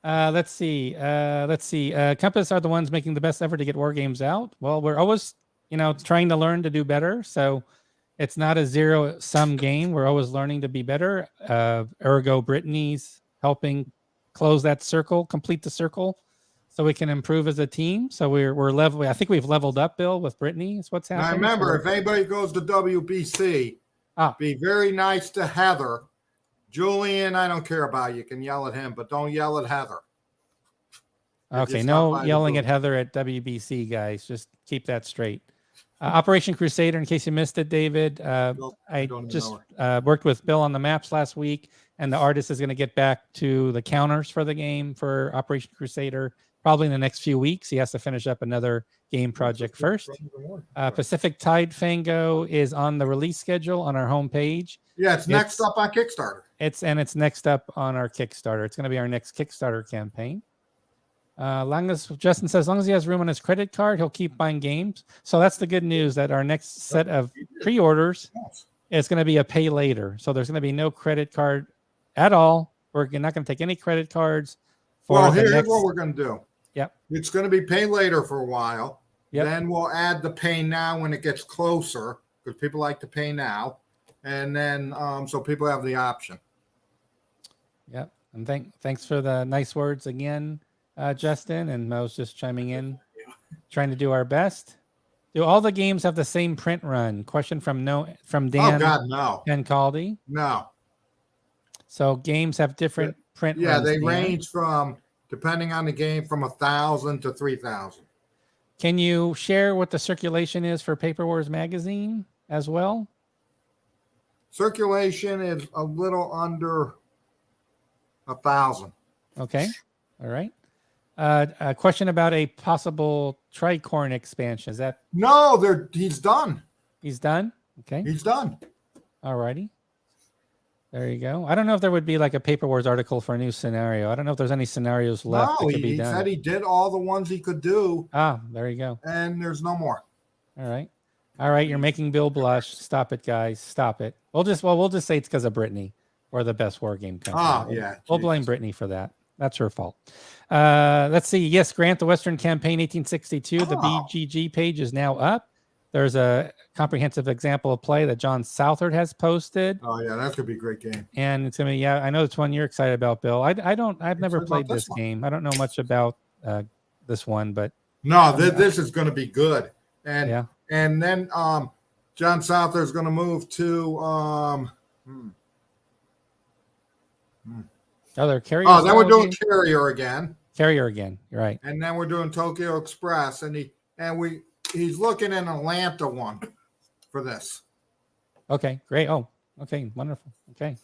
Let's see. Compass are the ones making the best effort to get war games out. Well, we're always, trying to learn to do better. So it's not a zero-sum game. We're always learning to be better. Ergo, Brittany's helping close that circle, complete the circle, so we can improve as a team. So we're level. I think we've leveled up, Bill, with Brittany. Is what's Now happened. remember, So, if anybody goes to WBC, be very nice to Heather. Julian, I don't care about. You can yell at him, but don't yell at Heather. okay, no yelling at Heather at WBC, guys. Just keep that straight. Operation Crusader, in case you missed it, David. I just worked with Bill on the maps last week, and the artist is going to get back to the counters for the game for Operation Crusader probably in the next few weeks. He has to finish up another game project first. Pacific Tide Fango is on the release schedule on our homepage. Yeah, it's next up on Kickstarter. It's next up on our Kickstarter. It's going to be our next Kickstarter campaign. Justin says, as long as he has room on his credit card, he'll keep buying games. So that's the good news, that our next set of pre-orders is going to be a pay later. So there's going to be no credit card at all. We're not going to take any credit cards. Here's what we're going to do. Yep. It's going to be pay later for a while. Yep. Then we'll add the pay now when it gets closer, because people like to pay now. And then so people have the option. Yep. And thanks for the nice words again, Justin. And Mo's just chiming in, trying to do our best. Do all the games have the same print run? Question from Dan. Oh God, no. And Caldy. No. So games have different print runs. Yeah, they range from, depending on the game, from 1,000 to 3,000. Can you share what the circulation is for Paper Wars magazine as well? Circulation is a little under 1,000. Okay. All right. A question about a possible Tricorn expansion. Is that? No, he's done. He's done? Okay. He's done. All righty. There you go. I don't know if there would be like a Paper Wars article for a new scenario. I don't know if there's any scenarios left that could be done. He said he did all the ones he could do. There you go. And there's no more. All right. All right. You're making Bill blush. Stop it, guys. Stop it. We'll just say it's because of Brittany. We're the best war game company. Yeah. We'll blame Brittany for that. That's her fault. Let's see. Yes, Grant, the Western Campaign 1862. The BGG page is now up. There's a comprehensive example of play that John Southard has posted. Oh yeah, that's gonna be a great game. And it's gonna be, I know it's one you're excited about, Bill. I've never played this game. I don't know much about this one, but no, this is gonna be good. And and then John Southard is gonna move to they're Carrier. Oh, then we're doing Carrier again. Carrier again. You're right. And then we're doing Tokyo Express, and he's looking in Atlanta one for this. Okay, great. Oh, okay, wonderful. Okay.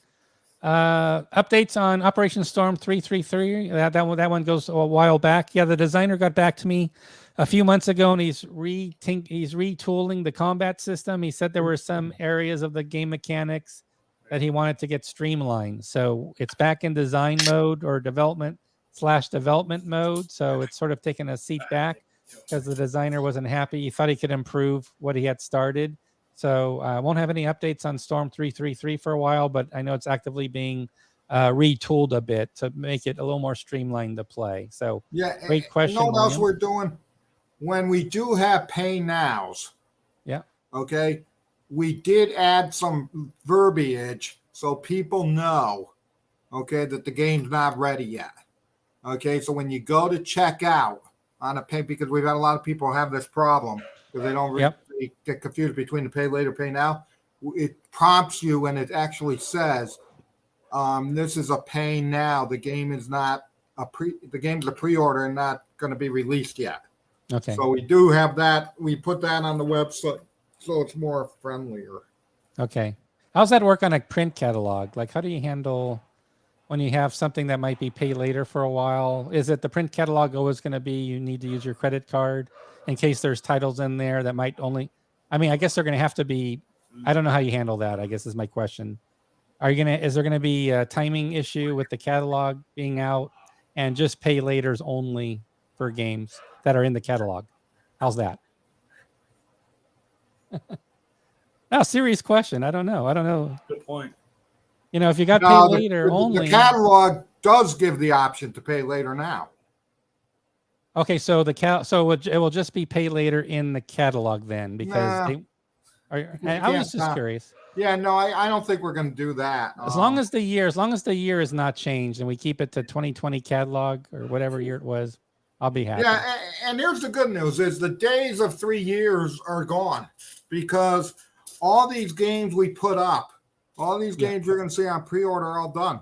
Updates on Operation Storm 333. That one goes a while back. Yeah, the designer got back to me a few months ago, and he's retooling the combat system. He said there were some areas of the game mechanics that he wanted to get streamlined. So it's back in design mode or development mode. So it's sort of taken a seat back because the designer wasn't happy. He thought he could improve what he had started. So I won't have any updates on Storm 333 for a while, but I know it's actively being retooled a bit to make it a little more streamlined to play. So yeah, great question. You know what else we're doing? When we do have pay nows, okay, we did add some verbiage so people know, okay, that the game's not ready yet. Okay, so when you go to check out on a pay, because we've had a lot of people have this problem because they don't really get confused between the pay later, pay now. It prompts you and it actually says, this is a pay now. The game is not the game's a pre-order and not going to be released yet. Okay. So we do have that. We put that on the website so it's more friendlier. Okay. How's that work on a print catalog? Like, how do you handle when you have something that might be pay later for a while? Is it the print catalog always going to be you need to use your credit card in case there's titles in there that might only, I mean, I guess they're going to have to be, I don't know how you handle that, I guess is my question. Is there going to be a timing issue with the catalog being out and just pay laters only for games that are in the catalog? How's that? No, serious question. I don't know. I don't know. Good point. You know, if you got pay No, later only. the catalog does give the option to pay later now. Okay, so it will just be pay later in the catalog then, because Nah. they are. You I was can't just stop. curious. Yeah, no, I don't think we're going to do that. As long as the year is not changed and we keep it to 2020 catalog or whatever year it was, I'll be happy. Yeah, and here's the good news: is the days of 3 years are gone, because all these games we put up, all these games you're going to see on pre-order are all done.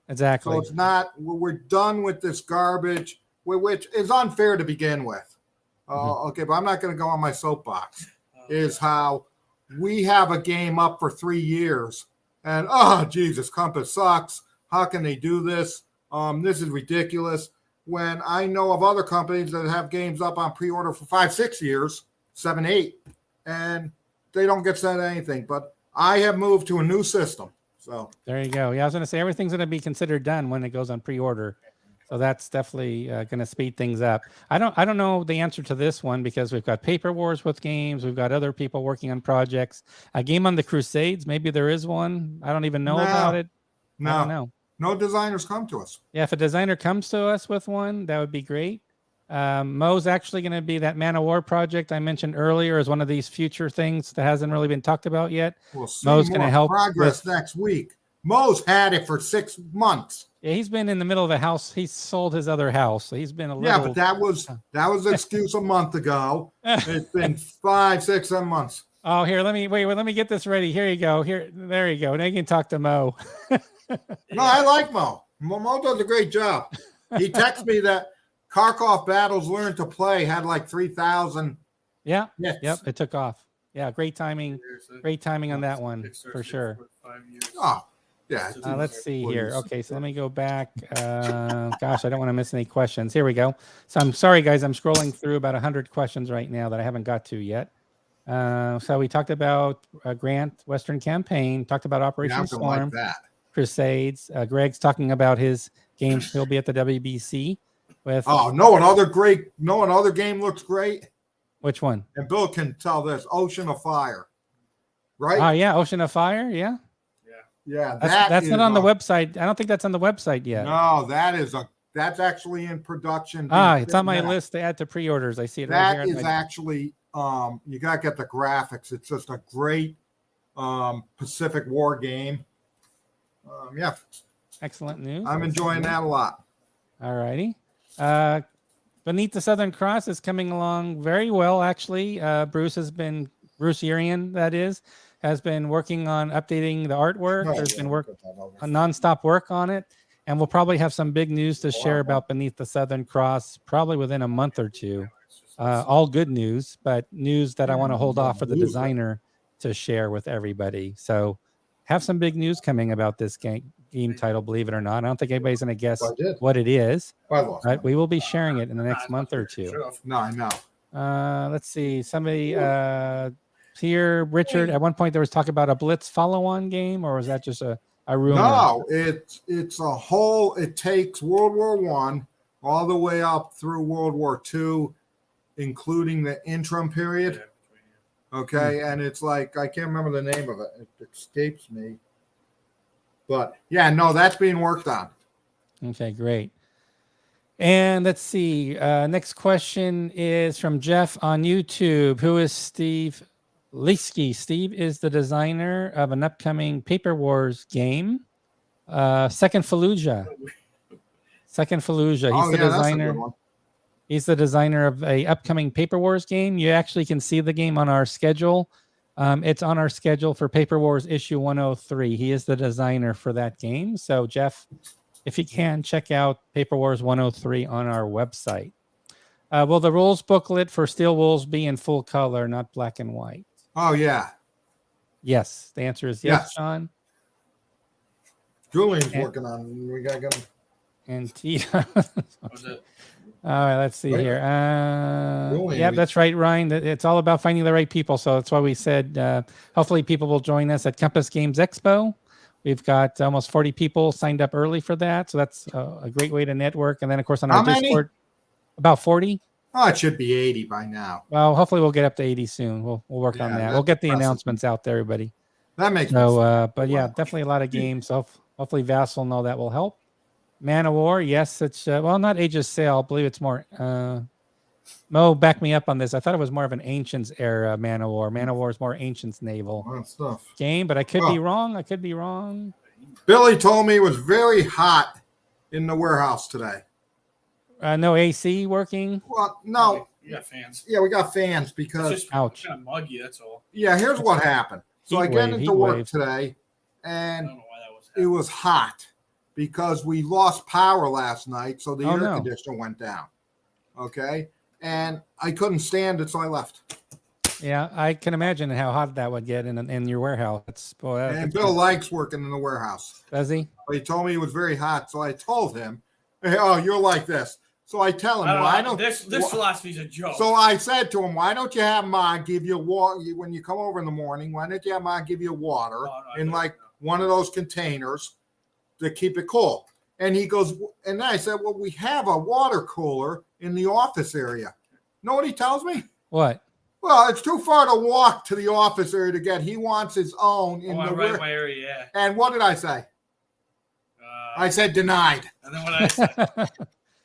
Exactly. So it's not, we're done with this garbage, which is unfair to begin with. Okay, but I'm not going to go on my soapbox. Is how we have a game up for 3 years, and Jesus, Compass sucks. How can they do this? This is ridiculous. When I know of other companies that have games up on pre-order for 5, 6 years, 7, 8, and they don't get sent anything. But I have moved to a new system. So there you go. Yeah, I was going to say everything's going to be considered done when it goes on pre-order. So that's definitely going to speed things up. I don't know the answer to this one, because we've got Paper Wars with games. We've got other people working on projects. A game on the Crusades. Maybe there is one. I don't even know about it. I don't know. No designers come to us. Yeah, if a designer comes to us with one, that would be great. Mo's actually going to be that Man of War project I mentioned earlier as one of these future things that hasn't really been talked about yet. We'll see Mo's going to help progress next week. Mo's had it for 6 months. Yeah, he's been in the middle of a house. He sold his other house, so he's been a little. Yeah, but that was the excuse a month ago. It's been 5, 6, 7 months. Oh, here, let me get this ready. Here you go. There you go. Now you can talk to Mo. No, I like Mo. Mo does a great job. He texted me that Kharkov Battles Learn to Play had like 3,000. Yeah. hits. Yep. It took off. Yeah. Great timing. Great timing on that one for sure. Oh, yeah. Let's see here. Okay. So let me go back. Gosh, I don't want to miss any questions. Here we go. So I'm sorry, guys. I'm scrolling through about 100 questions right now that I haven't got to yet. So we talked about Grant Western Campaign, talked about Operation Storm. Like that. Crusades. Greg's talking about his games. He'll be at the WBC with. No other game looks great. Which one? And Bill can tell this. Ocean of Fire, right? Yeah, Ocean of Fire. Yeah. Yeah, that's not on the website. I don't think that's on the website yet. No, that's actually in production. It's on my list to add to pre-orders. I see it right here. That is actually you gotta get the graphics. It's just a great Pacific War game. Yeah. Excellent news. I'm enjoying that a lot. All righty. Beneath the Southern Cross is coming along very well, actually. Bruce Urian, that is, has been working on updating the artwork. There's been nonstop work on it. And we'll probably have some big news to share about Beneath the Southern Cross probably within a month or two. All good news, but news that I want to hold off for the designer to share with everybody. So have some big news coming about this game title, believe it or not. I don't think anybody's going to guess what it is. But we will be sharing it in the next month or two. No, I know. Let's see. Somebody here, Richard, at one point there was talk about a Blitz follow-on game, or was that just a rumor? No, it's a whole, it takes World War I all the way up through World War II, including the interim period. Okay, and it's like, I can't remember the name of it. It escapes me. But yeah, no, that's being worked on. Okay, great. And let's see. Next question is from Jeff on YouTube. Who is Steve Leesky? Steve is the designer of an upcoming Paper Wars game, Second Fallujah. Second Fallujah. He's the designer. He's the designer of a upcoming Paper Wars game. You actually can see the game on our schedule. It's on our schedule for Paper Wars issue 103. He is the designer for that game. So, Jeff, if you can, check out Paper Wars 103 on our website. Will the rules booklet for Steel Wolves be in full color, not black and white? Oh, yeah. Yes. The answer is yes, Sean. Julian's working on it. We got to get him. And Tita. All right, let's see here. That's right, Ryan. It's all about finding the right people. So that's why we said hopefully people will join us at Compass Games Expo. We've got almost 40 people signed up early for that. So that's a great way to network. And then, of course, on our Discord, about 40. Oh, it should be 80 by now. Well, hopefully we'll get up to 80 soon. We'll work on Yeah, that. that's We'll get the impressive. announcements out to everybody. That makes me So, feel but yeah, well. definitely a lot of games. So hopefully Vassal know that will help. Man of War, yes, it's well, not Age of Sail. I believe it's more. Mo, back me up on this. I thought it was more of an Ancients era Man of War. Man of War is more Ancients naval Well, stuff. game, but I could be wrong. I could be wrong. Billy told me it was very hot in the warehouse today. No AC working. Well, no. You got fans. Yeah, we got fans It's because just Ouch. kind of muggy. That's all. yeah, here's what happened. So I Heat get wave, into heat work wave. today, I and don't know why that was. it was hot because we lost power last night, so the Oh, air no. conditioner went down. Okay, and I couldn't stand it, so I left. Yeah, I can imagine how hot that would get in your warehouse. It's, boy, And Bill likes working in the warehouse. does he? But he told me it was very hot, so I told him, "Hey, oh, you're like this." So I tell him, I don't know. This philosophy's a joke. So I said to him, "Why don't you have Ma give you water when you come over in the morning? Why don't you have Ma give you water in like one of those containers to keep it cool?" And he goes, and then I said, "Well, we have a water cooler in the office area." Know what he tells me? What? Well, it's too far to walk to the office area to get. He wants his own in the right in my area. Yeah. And what did I say? I said denied. And then what I said,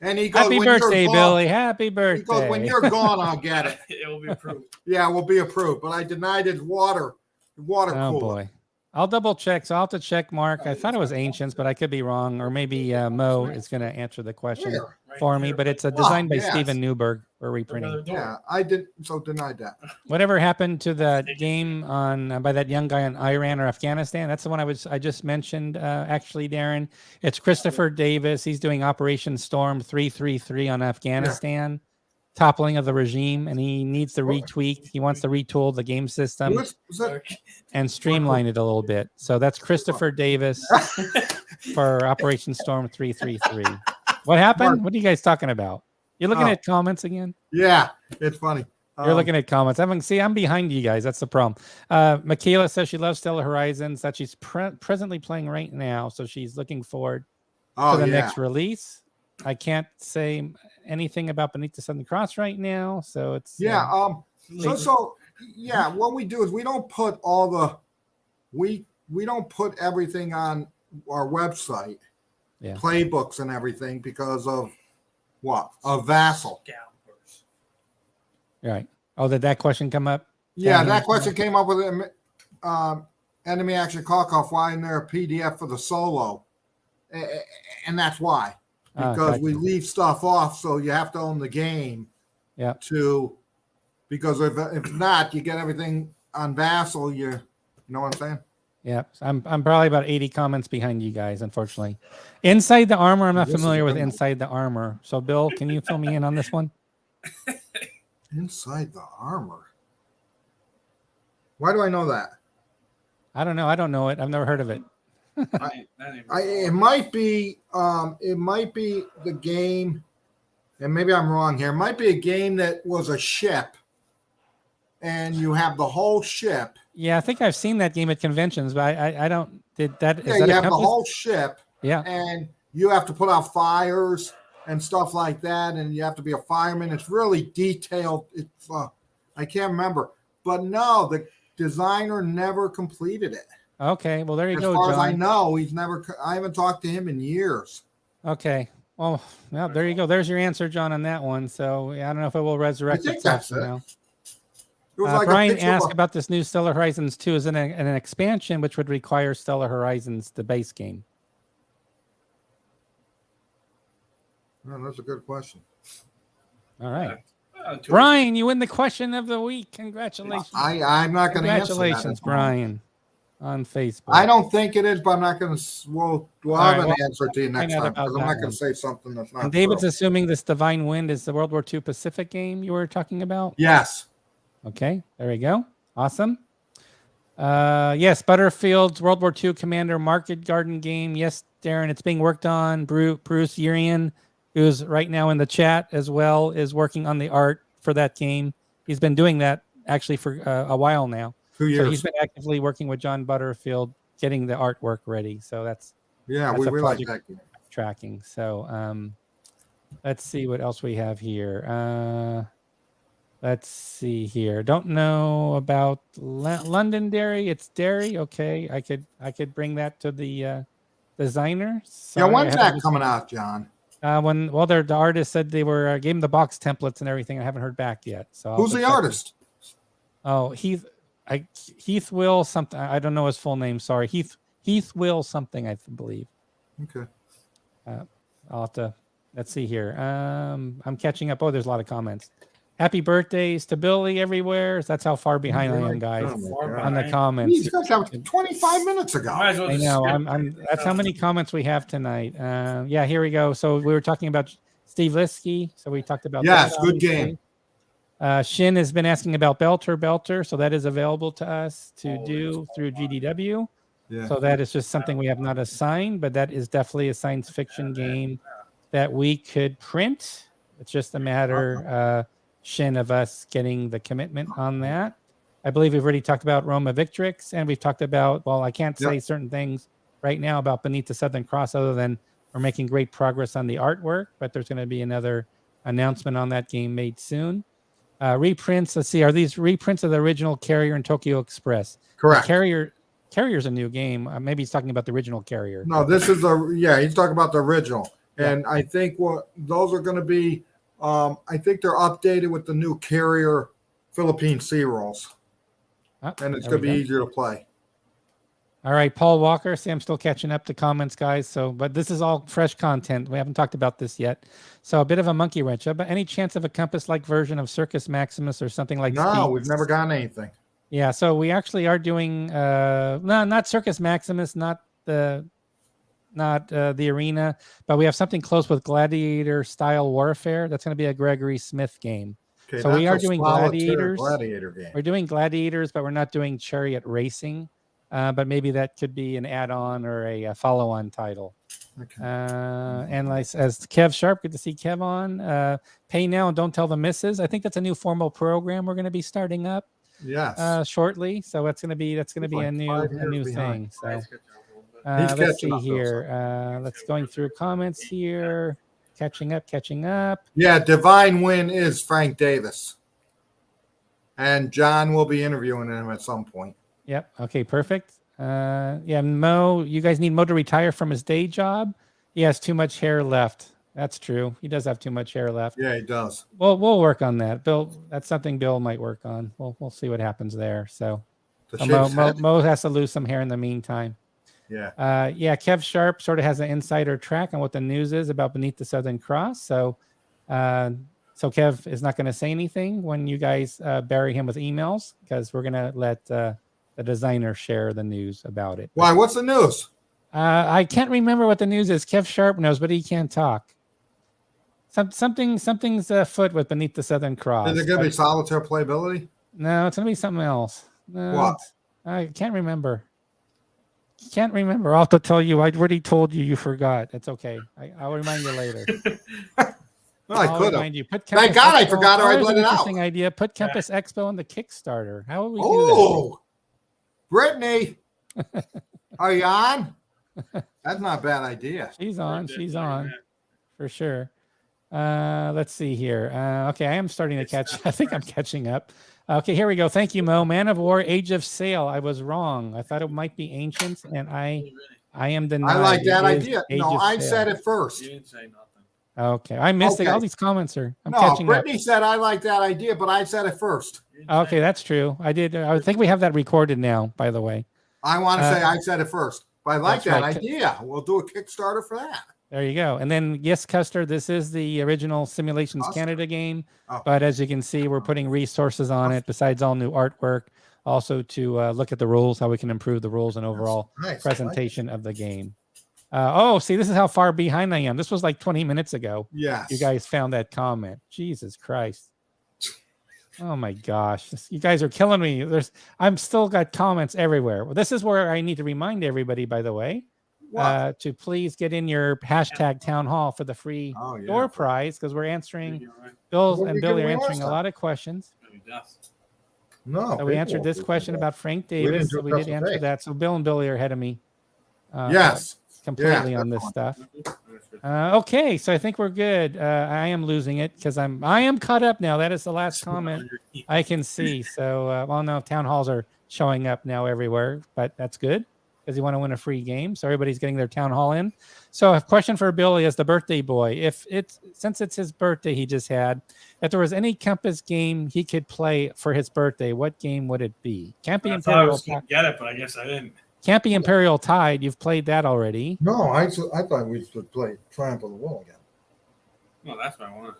And he goes, Happy "When you're birthday, gone-" Billy. Happy birthday. He goes, "When you're gone, I'll get it." it will be approved. Yeah, we'll be approved. But I denied his water Oh cooler. boy. I'll double check. So I'll have to check, Mark. I thought it was Ancients, but I could be wrong. Or maybe Mo is going to answer the question Where? for me. But it's a design by yes. Steven Newberg for reprinting. Yeah, I did. So denied that. Whatever happened to that game on by that young guy in Iran or Afghanistan? That's the one I just mentioned. Actually, Darren, it's Christopher Davis. He's doing Operation Storm 333 on Afghanistan, toppling of the regime, and he needs to retweak. He wants to retool the game system Was that- and streamline it a little bit. So that's Christopher Davis for Operation Storm 333. What happened? Mark. What are you guys talking about? You're looking at comments again? Yeah, it's funny. You're looking at comments. I'm behind you guys. That's the problem. Michaela says she loves Stellar Horizons, that she's presently playing right now. So she's looking forward to the next release. I can't say anything about Beneath the Southern Cross right now. So it's So yeah, what we do is we don't put all the we don't put everything on our website, playbooks and everything because of what? A Vassal. right. Oh, did that question come up? Yeah, that question came up with Enemy Action Call-Off. Why isn't there a PDF for the solo? And that's why. Because we leave stuff off, so you have to own the game. Yeah. Because if not, you get everything on Vassal. You know what I'm saying? Yeah, I'm probably about 80 comments behind you guys, unfortunately. Inside the Armor, I'm not familiar with Inside the Armor. So, Bill, can you fill me in on this one? Inside the Armor. Why do I know that? I don't know. I don't know it. I've never heard of it. It might be the game, and maybe I'm wrong here. It might be a game that was a ship, and you have the whole ship. Yeah, I think I've seen that game at conventions, but I don't. Did that? Yeah, is that you have the Compass? whole ship. Yeah, and you have to put out fires and stuff like that, and you have to be a fireman. It's really detailed. It's I can't remember, but no, the designer never completed it. Okay, well there you go, As far as I John. know, he's never. I haven't talked to him in years. Okay, well, there you go. There's your answer, John, on that one. So I don't know if it will resurrect think itself that's it. now. It was like a Brian picture of asked about this new Stellar Horizons 2. Is it an expansion which would require Stellar Horizons, the base game? Oh, that's a good question. All right. Brian, you win the question of the week. Congratulations. I'm not going to answer that. Congratulations, Brian, on Facebook. I don't think it is, but I'm not going to. We'll have an answer to you next find out time about because I'm that not going one. to say something that's not And David's true. assuming this Divine Wind is the World War II Pacific game you were talking about? Yes. Okay, there we go. Awesome. Yes, Butterfield's World War II Commander Market Garden game. Yes, Darren, it's being worked on. Bruce Urian, who's right now in the chat as well, is working on the art for that game. He's been doing that actually for a while now. 2 years. So he's been actively working with John Butterfield, getting the artwork ready. So that's we a like project that game. tracking. So Let's see what else we have here. Let's see here. Don't know about Londonderry. It's dairy. Okay, I could bring that to the designer. Yeah, Sorry, I when's haven't that coming out, John? when the artist said they were gave him the box templates and everything. I haven't heard back yet. So I'll Who's have to the check artist? Oh, Heath Will something. I don't know his full name. Sorry, Heath Will something. I believe. Okay. I'll have to. Let's see here. I'm catching up. Oh, there's a lot of comments. Happy birthdays to Billy everywhere. That's how far behind I am, guys. On the comments. These guys have 25 minutes ago. I know. I'm. That's how many comments we have tonight. Yeah, here we go. So we were talking about Steve Liskey. So we talked about Yes, that, good obviously. game. Shin has been asking about Belter, so that is available to us to do through GDW. Yeah. So that is just something we have not assigned, but that is definitely a science fiction game that we could print. It's just a matter, Shin, of us getting the commitment on that. I believe we've already talked about Roma Victrix, and we've talked about, well, I can't say certain things right now about Beneath the Southern Cross other than we're making great progress on the artwork, but there's going to be another announcement on that game made soon. Reprints, let's see, are these reprints of the original Carrier and Tokyo Express? Correct. Carrier's a new game. Maybe he's talking about the original Carrier. No, this is he's talking about the original. Yeah. And I think those are going to be, I think they're updated with the new Carrier Philippine Sea rolls. And it's going to be easier to play. All right, Paul Walker. See, I'm still catching up to comments, guys. But this is all fresh content. We haven't talked about this yet. So a bit of a monkey wrench. But any chance of a Compass-like version of Circus Maximus or something like that? No, we've never gotten anything. Yeah, so we actually are doing no, not Circus Maximus, not the arena, but we have something close with gladiator style warfare. That's going to be a Gregory Smith game. Okay, so we are doing gladiator game. We're doing gladiators, but we're not doing chariot racing. But maybe that could be an add-on or a follow-on title. Okay. And as Kev Sharp, good to see Kev on. Pay now and don't tell the missus. I think that's a new formal program we're going to be starting up. Yes. Shortly. So that's going to be a new thing. So let's see here. Let's going through comments here. Catching up. Yeah, Divine Win is Frank Davis. And John will be interviewing him at some point. Yep. Okay, perfect. Yeah, Mo, you guys need Mo to retire from his day job. He has too much hair left. That's true. He does have too much hair left. Yeah, he does. Well, we'll work on that. Bill, that's something Bill might work on. We'll see what happens there. So Mo has to lose some hair in the meantime. Yeah. Yeah, Kev Sharp sort of has an insider track on what the news is about Beneath the Southern Cross. So Kev is not going to say anything when you guys bury him with emails because we're going to let the designer share the news about it. Why? What's the news? I can't remember what the news is. Kev Sharp knows, but he can't talk. Something's afoot with Beneath the Southern Cross. Is it going to be solitaire playability? No, it's going to be something else. No, what? I can't remember. I'll have to tell you. I already told you. You forgot. It's okay. I'll remind you later. Well, I could have. Thank God I forgot or I let it out. Interesting idea. Put Compass Expo on the Kickstarter. How would we do that? Oh, Brittany, are you on? That's not a bad idea. She's on for sure. Let's see here. Okay, I am starting to catch. I think I'm catching up. Okay, here we go. Thank you, Mo. Man of War, Age of Sail. I was wrong. I thought it might be Ancients, and I am denied. I like that idea. No, I said it first. You didn't say nothing. Okay, I missed it. All these comments are. I'm catching Brittany up. said I like that idea, but I said it first. Okay, that's true. I did. I think we have that recorded now. By the way, I want to say I said it first, but I like that idea. We'll do a Kickstarter for that. There you go. And then, yes, Custer, this is the original Simulations Canada game. Oh. But as you can see, we're putting resources on it besides all new artwork, also to look at the rules, how we can improve the rules and overall presentation of the game. See, this is how far behind I am. This was like 20 minutes ago. Yes. You guys found that comment. Jesus Christ. Oh, my gosh. You guys are killing me. I'm still got comments everywhere. Well, this is where I need to remind everybody, by the way. To please get in your hashtag town hall for the free door prize because we're answering Bill and Billy are answering a lot of questions. No, so we answered this question about Frank Davis. So we did answer that. So Bill and Billy are ahead of me. Yes. completely on this stuff. Okay, so I think we're good. I am losing it because I am caught up now. That is the last comment I can see. So, well, no, town halls are showing up now everywhere, but that's good because you want to win a free game. So everybody's getting their town hall in. So a question for Billy as the birthday boy. Since it's his birthday he just had, if there was any Compass game he could play for his birthday, what game would it be? Can't be I thought I Imperial. was going to get it, but I guess I didn't. Can't be Imperial Tide. You've played that already. No, I thought we should play Triumph of the Will again. No, that's what I wanted.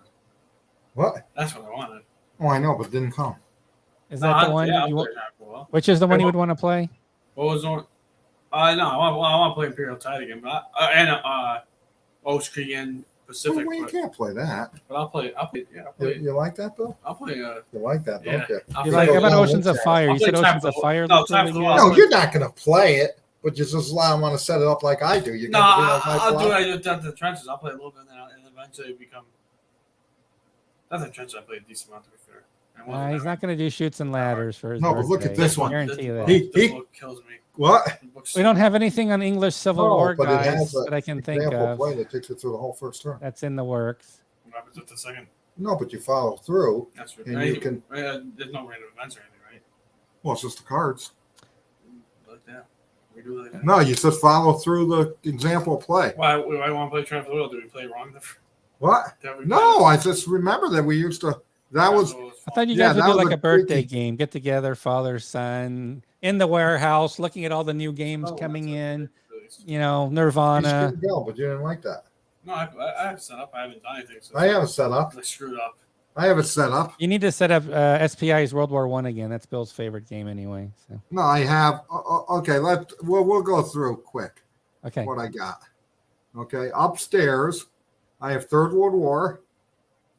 What? That's what I wanted. Oh, I know, but it didn't come. Is that the one Yeah, you want? well. Which is the one you would want to play? What was on? No, I want to play Imperial Tide again, but Oaks Creek and Pacific. Well, you can't play that. But I'll play. You like that, Bill? I'll play. You like that, Yeah. don't you? You like? How about I'll Oceans of Fire? You I'll said play Oceans Time of for- Fire. no, looked Time really for the good. Wild. No, you're not going to play it, but you just I'm going to set it up like I do. You're No, going to do it like I'll do it. I I do Death in the Trenches. I'll play a little bit, and eventually become. Death in the Trenches, I played a decent amount to be fair. He's not going to do shoots and ladders for his No, birthday. but look at this one. I guarantee you that. The book kills me. What? The book's- We don't have anything on English Civil War, but it guys, has that I can think example of. play that takes it through the whole first turn. That's in the works. What happens with the second? No, but you follow through. That's right. And you can- There's no random events or anything, right? Well, it's just the cards. Like that. We do like that. No, you just follow through the example play. Why want to play Triumph of the Will? Did we play wrong? What? That we No, played- I just remember that we used to. That was I thought you Yeah, guys would that do was like a a birthday tricky- game, get together, father, son, in the warehouse, looking at all the new games Oh, coming that's in. really- You know, you Nirvana. should go, but you didn't like that. No, I have set up. I haven't done anything. So I have it set up. I screwed up. I have it set up. You need to set up SPI's World War One again. That's Bill's favorite game anyway. So No, I have. Okay, we'll go through quick okay. what I got. Okay, upstairs, I have Third World War,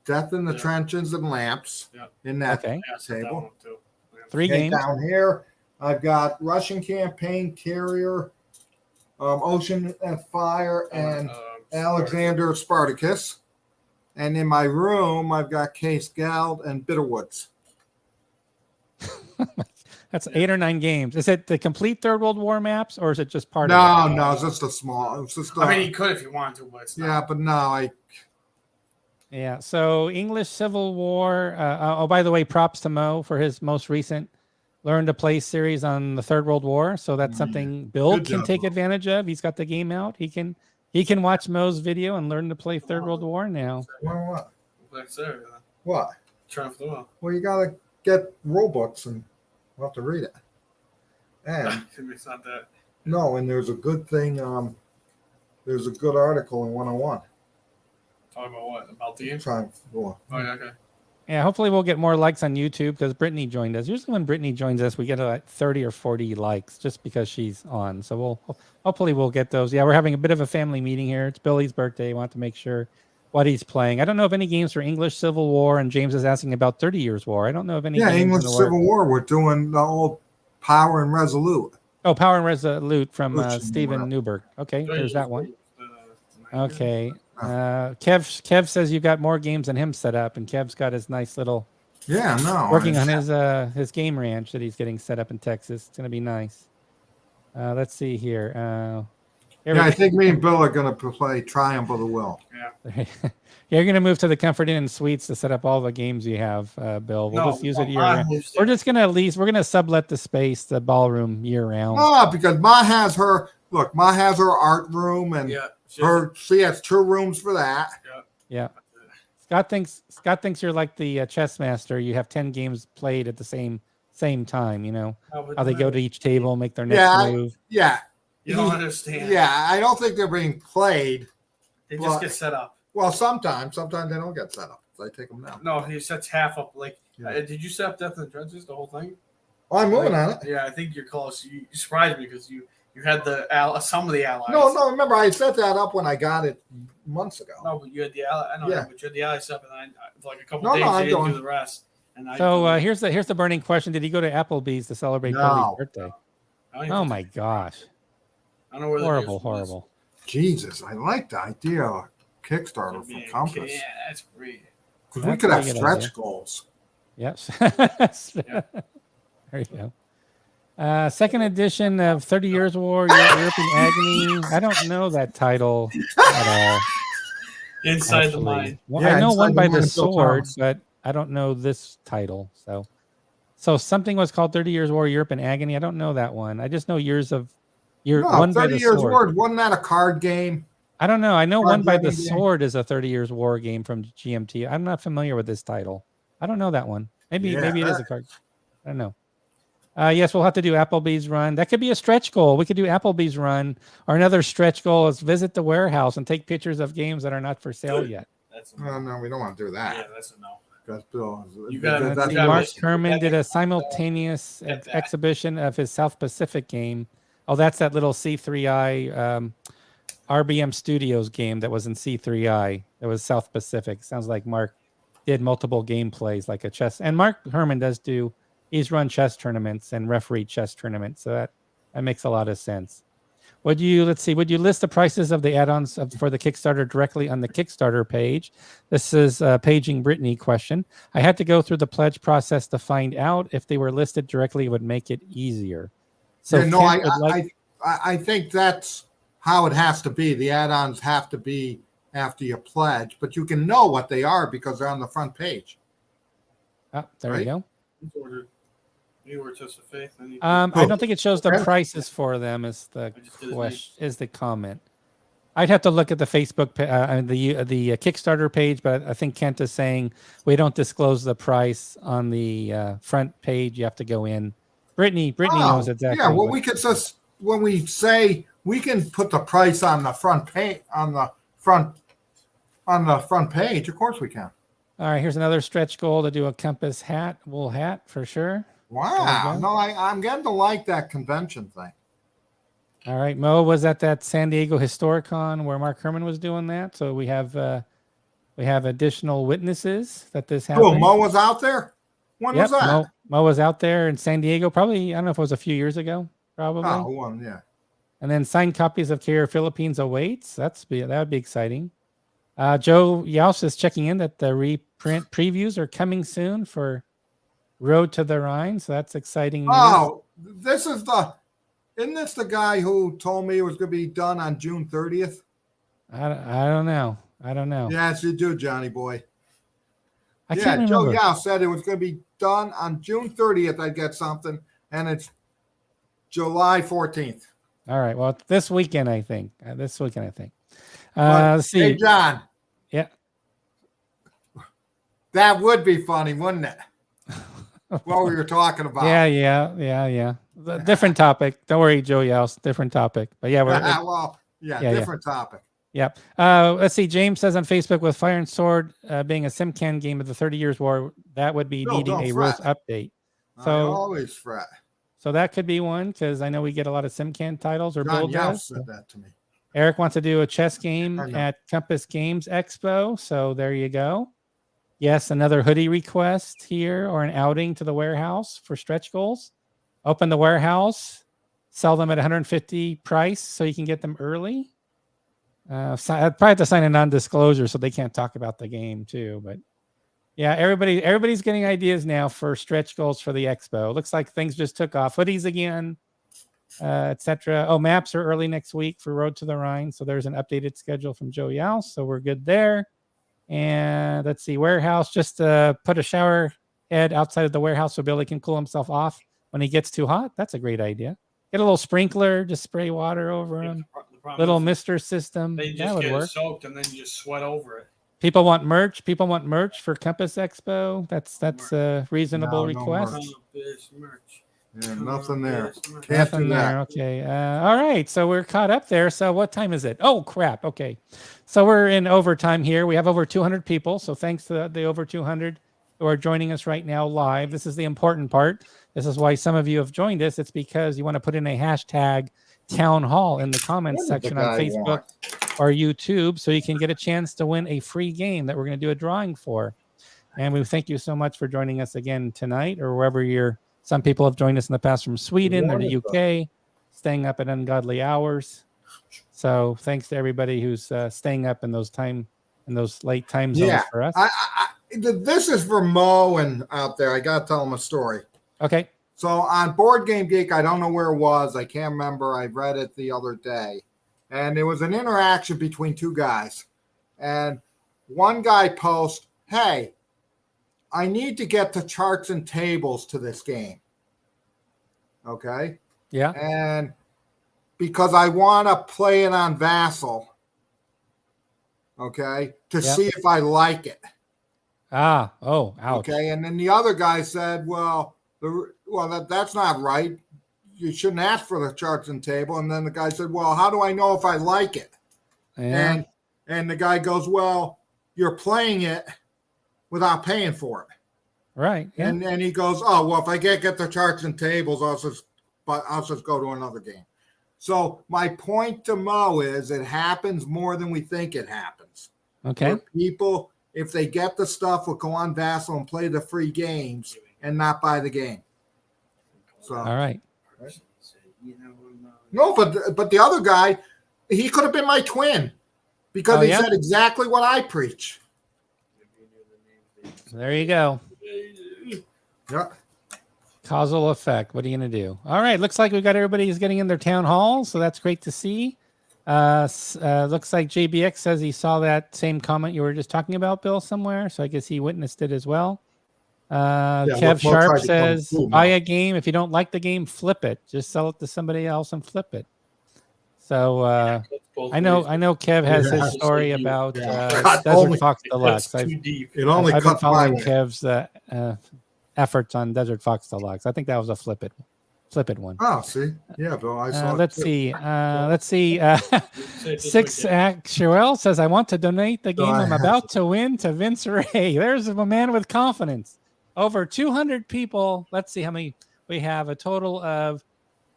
Death in the Yeah. Trenches and Lamps Yeah. in that Okay. Yeah, I set that table. one too. Yeah. 3 Okay, games. down here, I've got Russian Campaign, Carrier, Ocean and Fire, and Alexander Spartacus. And in my room, I've got Case Gald and Bitterwoods. That's 8 or 9 games. Is it the complete Third World War maps, or is it just part of No, it? no, it's just a small. It's just. I mean, you could if you wanted to, but it's yeah, not. but no, I. Yeah. So English Civil War. Oh, by the way, props to Mo for his most recent Learn to Play series on the Third World War. So that's something Bill Good can job, take Mo. advantage of. He's got the game out. He can watch Mo's video and learn to play Third World War now. What? Like, sir, What? Triumph of the Will. Well, you gotta get rule books and we'll have to read it. And It's not that. no, and there's a good thing. There's a good article in 101. Talking about what? About the game? Triumph War. Oh, yeah, okay. Yeah, hopefully we'll get more likes on YouTube because Brittany joined us. Usually when Brittany joins us, we get like 30 or 40 likes just because she's on. So hopefully we'll get those. Yeah, we're having a bit of a family meeting here. It's Billy's birthday. We want to make sure what he's playing. I don't know of any games for English Civil War, and James is asking about 30 Years War. I don't know of any. Yeah, games in English the Civil works. War. We're doing the old Power and Resolute. Oh, Power and Resolute from Which- Stephen Newberg. Okay, there's that one. Uh, Okay. Kev says you've got more games than him set up, and Kev's got his nice little Yeah, no. working on his game ranch that he's getting set up in Texas. It's gonna be nice. Let's see here. Here we Yeah, I go. think me and Bill are going to play Triumph of the Will. Yeah. You're gonna move to the Comfort Inn and Suites to set up all the games you have, Bill. We'll just use it year round. We're just gonna sublet the space, the ballroom year round. No, because Ma has her art room and Yeah. she has 2 rooms for that. Yeah. Scott thinks you're like the chess master. You have 10 games played at the same time. You know how they go to each table, make their next Yeah, move. Yeah, You don't understand. yeah. I don't think they're being played. They Well- just get set up. Well, sometimes they don't get set up. I take them down. No, he sets half up. Like, Yeah. did you set up Death in the Trenches, the whole thing? Oh, I'm moving on it. Yeah, I think you're close. You surprised me because you had some of the allies. No. Remember, I set that up when I got it months ago. No, but you had the ally. I know, Yeah. but you had the allies up, and then for like a couple No, days I'm you didn't doing- do the rest. And So here's the burning question: did he go to Applebee's to celebrate No. Billy's birthday? I don't even Oh think- my gosh! I don't know where the Horrible, news was. horrible. Jesus, I like the idea of Kickstarter for Yeah, Compass yeah, that's great. because we That's could a have good stretch idea. goals. Yes. Yeah. There you go. Second edition of 30 Years War, European Agony. I don't know that title at all. Inside the Actually. Mind. Well, Yeah, I know Inside one the by Mind the of Bill sword, Thomas. but I don't know this title. So something was called 30 Years War, Europe in Agony. I don't know that one. I just know No, one by 30 the Years sword. War. Wasn't that a card game? I don't know. I know Card one by the driven game? sword is a 30 Years War game from GMT. I'm not familiar with this title. I don't know that one. Maybe Yeah, it is a card. I don't know. Yes, we'll have to do Applebee's run. That could be a stretch goal. We could do Applebee's run, or another stretch goal is visit the warehouse and take pictures of games that are not for sale yet. That's a No, no, we don't want to do that. Yeah, that's a no. Because Bill, You gotta- Let's that's see, gotta- Mark you Herman gotta- did a simultaneous Get that. exhibition of his South Pacific game. Oh, that's that little C3I RBM Studios game that was in C3I. It was South Pacific. Sounds like Mark did multiple gameplays like a chess. And Mark Herman he's run chess tournaments and refereed chess tournaments. So that makes a lot of sense. Would you list the prices of the add-ons for the Kickstarter directly on the Kickstarter page? This is a Paging Brittany question. I had to go through the pledge process to find out if they were listed directly. It would make it easier. So yeah, no, Kent would like- I think that's how it has to be. The add-ons have to be after you pledge, but you can know what they are because they're on the front page. Oh, there Right? you go. You ordered Test of Faith. Then you I don't think it shows the Okay. prices for them. Is the I just did his question? Is the comment? I'd have to look at the Facebook, the Kickstarter page, but I think Kent is saying we don't disclose the price on the front page. You have to go in. Brittany knows exactly. Yeah, well, what- we could just when we say we can put the price on the front page on the front page. Of course, we can. All right, here's another stretch goal to do a Compass wool hat for sure. Wow, go. no, I'm getting to like that convention thing. All right, Mo was at that San Diego Historicon where Mark Herman was doing that. So we have additional witnesses that this happened. Cool. Mo was out there. When was that? Mo was out there in San Diego. Probably, I don't know if it was a few years ago. Probably. Oh, one, yeah. And then signed copies of Care Philippines awaits. That would be exciting. Joe Yaus is checking in that the reprint previews are coming soon for Road to the Rhine. So that's exciting news. Oh, isn't this the guy who told me it was going to be done on June 30th? I don't know. Yes, you do, Johnny boy. I can't Joe remember. Yao said it was going to be done on June 30th. I'd get something, and it's July 14th. All right. Well, this weekend, I think. Let's see. Hey, John. Yeah. That would be funny, wouldn't it? What we were talking about. Yeah. Different topic. Don't worry, Joe Yaus. Different topic. But yeah, Different topic. Yep. Let's see. James says on Facebook, with Fire and Sword being a SimCan game of the 30 Years War, that would be No, needing don't a fret. rules update. I So, always fret. so that could be one because I know we get a lot of SimCan titles or John build Yao does. said that to me. Eric wants to do a chess game I know. at Compass Games Expo. So there you go. Yes, another hoodie request here or an outing to the warehouse for stretch goals. Open the warehouse, sell them at 150 price so you can get them early. I'd probably have to sign a non-disclosure so they can't talk about the game too. But yeah, everybody's getting ideas now for stretch goals for the expo. Looks like things just took off. Hoodies again, etc. Oh, maps are early next week for Road to the Rhine. So there's an updated schedule from Joe Yao. So we're good there. And let's see, warehouse, just put a shower head outside of the warehouse so Billy can cool himself off when he gets too hot. That's a great idea. Get a little sprinkler, just spray water over him. The problem Little is mister system. they That just would get work. it soaked and then you just sweat over it. People want merch. People want merch for Compass Expo. That's a reasonable No, no request. merch. This merch. Yeah, nothing there. This merch. Can't do Nothing that. there. Okay. All right. So we're caught up there. So what time is it? Oh, crap. Okay. So we're in overtime here. We have over 200 people. So thanks to the over 200 who are joining us right now live. This is the important part. This is why some of you have joined us. It's because you want to put in a hashtag town hall in the comments What does section the on guy Facebook want? or YouTube so you can get a chance to win a free game that we're going to do a drawing for. And we thank you so much for joining us again tonight or wherever you're. Some people have joined us in the past from Sweden or the UK, staying up at ungodly hours. So thanks to everybody who's staying up in those late time zones Yeah. for us. This is for Mo and out there. I got to tell him a story. Okay. So on Board Game Geek, I don't know where it was. I can't remember. I read it the other day. And there was an interaction between two guys. And one guy posts, hey, I need to get the charts and tables to this game. Okay? Yeah. And because I want to play it on Vassal, okay, to see if I like it. Ouch. Okay, and then the other guy said, well, that's not right. You shouldn't ask for the charts and table. And then the guy said, well, how do I know if I like it? Yeah. And the guy goes, well, you're playing it without paying for it. Right. Yeah. And he goes, oh, well, if I can't get the charts and tables, I'll just go to another game. So my point to Mo is it happens more than we think it happens. Okay. Where people, if they get the stuff, will go on Vassal and play the free games and not buy the game. So all right. No, but the other guy, he could have been my twin because he said exactly what I preach. There you go. Yeah. Causal effect. What are you going to do? All right. Looks like we've got everybody who's getting in their town hall. So that's great to see. Looks like JBX says he saw that same comment you were just talking about, Bill, somewhere. So I guess he witnessed it as well. Kev Sharp says, buy a game. If you don't like the game, flip it. Just sell it to somebody else and flip it. So I know Kev has his story about Desert Fox Deluxe. I've been following Kev's efforts on Desert Fox Deluxe. I think that was a flip it one. Oh, see, yeah, Bill. I saw. Let's see. Six Actuel says, "I want to donate the game I'm about to win to Vince Ray." There's a man with confidence. Over 200 people. Let's see how many we have. A total of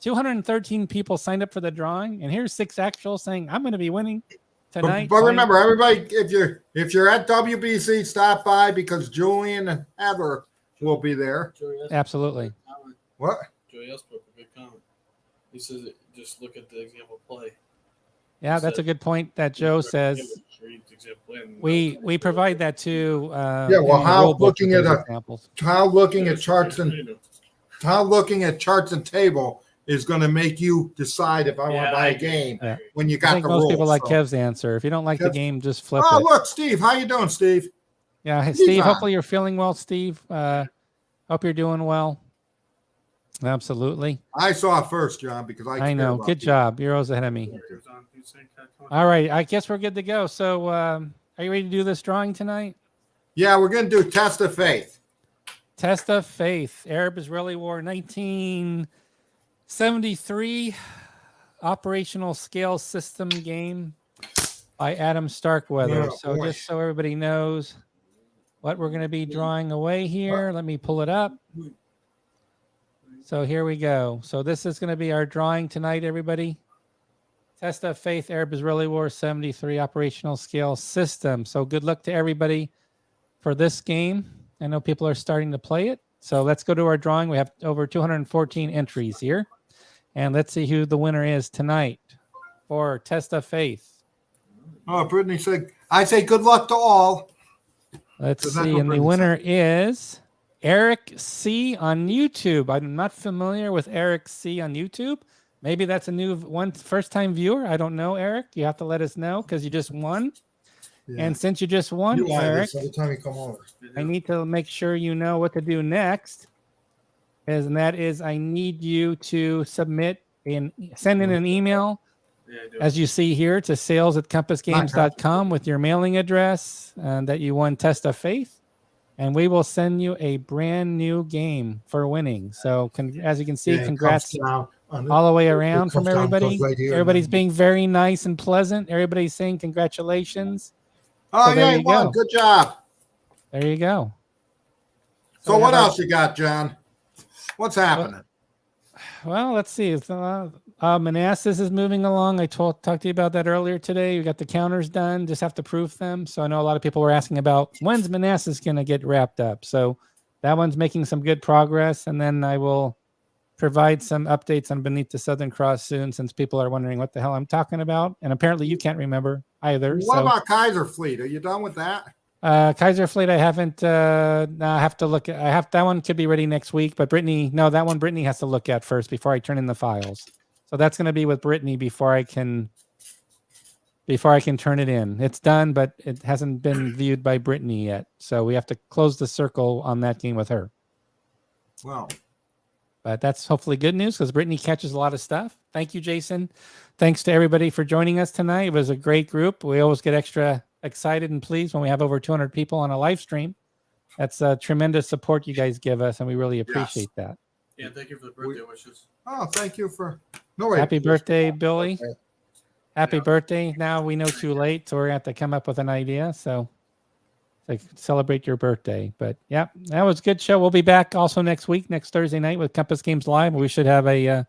213 people signed up for the drawing, and here's Six Actual saying, "I'm going to be winning tonight." But remember, everybody, if you're at WBC, stop by because Julian and Heather will be there. Absolutely. What? Joey else put a good comment. He says, just look at the example play. Yeah, that's a good point that Joe says. We provide that too. How looking at charts and table is going to make you decide if I want to buy a game when you got the rules. Most people like Kev's answer. If you don't like the game, just flip it. Oh, look, Steve, how you doing, Steve? Yeah, hey, Steve. Hopefully you're feeling well, Steve. Hope you're doing well. Absolutely. I saw it first, John, because I know. Good job. You're always ahead of me. All right. I guess we're good to go. So are you ready to do this drawing tonight? Yeah, we're going to do Test of Faith. Test of Faith. Arab-Israeli War 1973 operational scale system game by Adam Starkweather. Just so everybody knows what we're going to be drawing away here. Let me pull it up. So here we go. So this is going to be our drawing tonight, everybody. Test of Faith, Arab-Israeli War 73 operational scale system. So good luck to everybody for this game. I know people are starting to play it. So let's go to our drawing. We have over 214 entries here. And let's see who the winner is tonight for Test of Faith. Oh, Brittany said, I say good luck to all. Let's see. And the winner is Eric C. on YouTube. I'm not familiar with Eric C. on YouTube. Maybe that's a new one, first-time viewer. I don't know, Eric. You have to let us know because you just won. Yeah. And since you just won, Eric, every time you come over, I need to make sure you know what to do next. And that is, I need you to send in an email, as you see here, to sales@compassgames.com with your mailing address that you won Test of Faith. And we will send you a brand new game for winning. So as you can see, congrats all the way around from everybody. Everybody's being very nice and pleasant. Everybody's saying congratulations. Oh, yeah, you won. Good job. There you go. So what else you got, John? What's happening? Well, let's see. Manassas is moving along. I talked to you about that earlier today. We got the counters done. Just have to proof them. So I know a lot of people were asking about when's Manassas going to get wrapped up. So that one's making some good progress. And then I will provide some updates on Beneath the Southern Cross soon, since people are wondering what the hell I'm talking about. And apparently you can't remember either. What about Kaiser Fleet? Are you done with that? Kaiser Fleet, I haven't. No, I have to look at. I have that one could be ready next week, but Brittany, no, that one Brittany has to look at first before I turn in the files. So that's going to be with Brittany before I can turn it in. It's done, but it hasn't been viewed by Brittany yet. So we have to close the circle on that game with her. Well, but that's hopefully good news because Brittany catches a lot of stuff. Thank you, Jason. Thanks to everybody for joining us tonight. It was a great group. We always get extra excited and pleased when we have over 200 people on a live stream. That's a tremendous support you guys give us, and we really appreciate that. Yeah, thank you for the birthday wishes. oh, thank you for. No, wait. Happy birthday, Billy. Okay. Happy Yeah. birthday. Now we know too late, so we're going to have to come up with an idea. So celebrate your birthday. But yeah, that was a good show. We'll be back also next week, next Thursday night with Compass Games Live. We should have I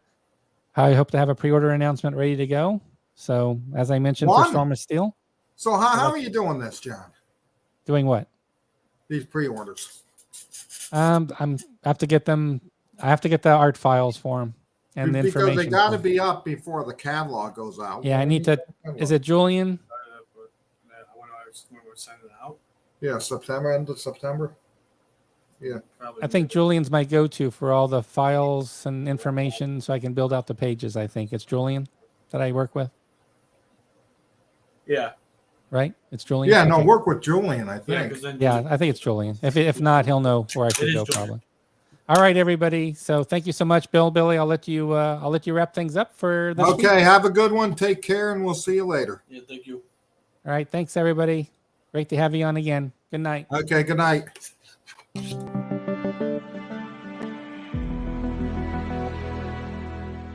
hope to have a pre-order announcement ready to go. So as I mentioned for Storm of Steel. So how are you doing this, John? Doing what? These pre-orders. I have to get them. I have to get the art files for them and the Because information. they got to be up before the catalog goes out. Yeah, I need to. Is it Julian? When we're sending it out, Yeah, September, end of September. Yeah. probably. I think Julian's my go-to for all the files and information, so I can build out the pages. I think it's Julian that I work with, Yeah. right? It's Julian. Yeah, no, Okay. work with Julian, I Yeah, think. because then Yeah, I think it's Julian. If not, he'll know where I should is go Julian. probably. All right, everybody. So thank you so much, Billy. I'll let you wrap things up for this week. Okay, have a good one. Take care, and we'll see you later. Yeah, thank you. All right, thanks everybody. Great to have you on again. Good night. Okay, good night.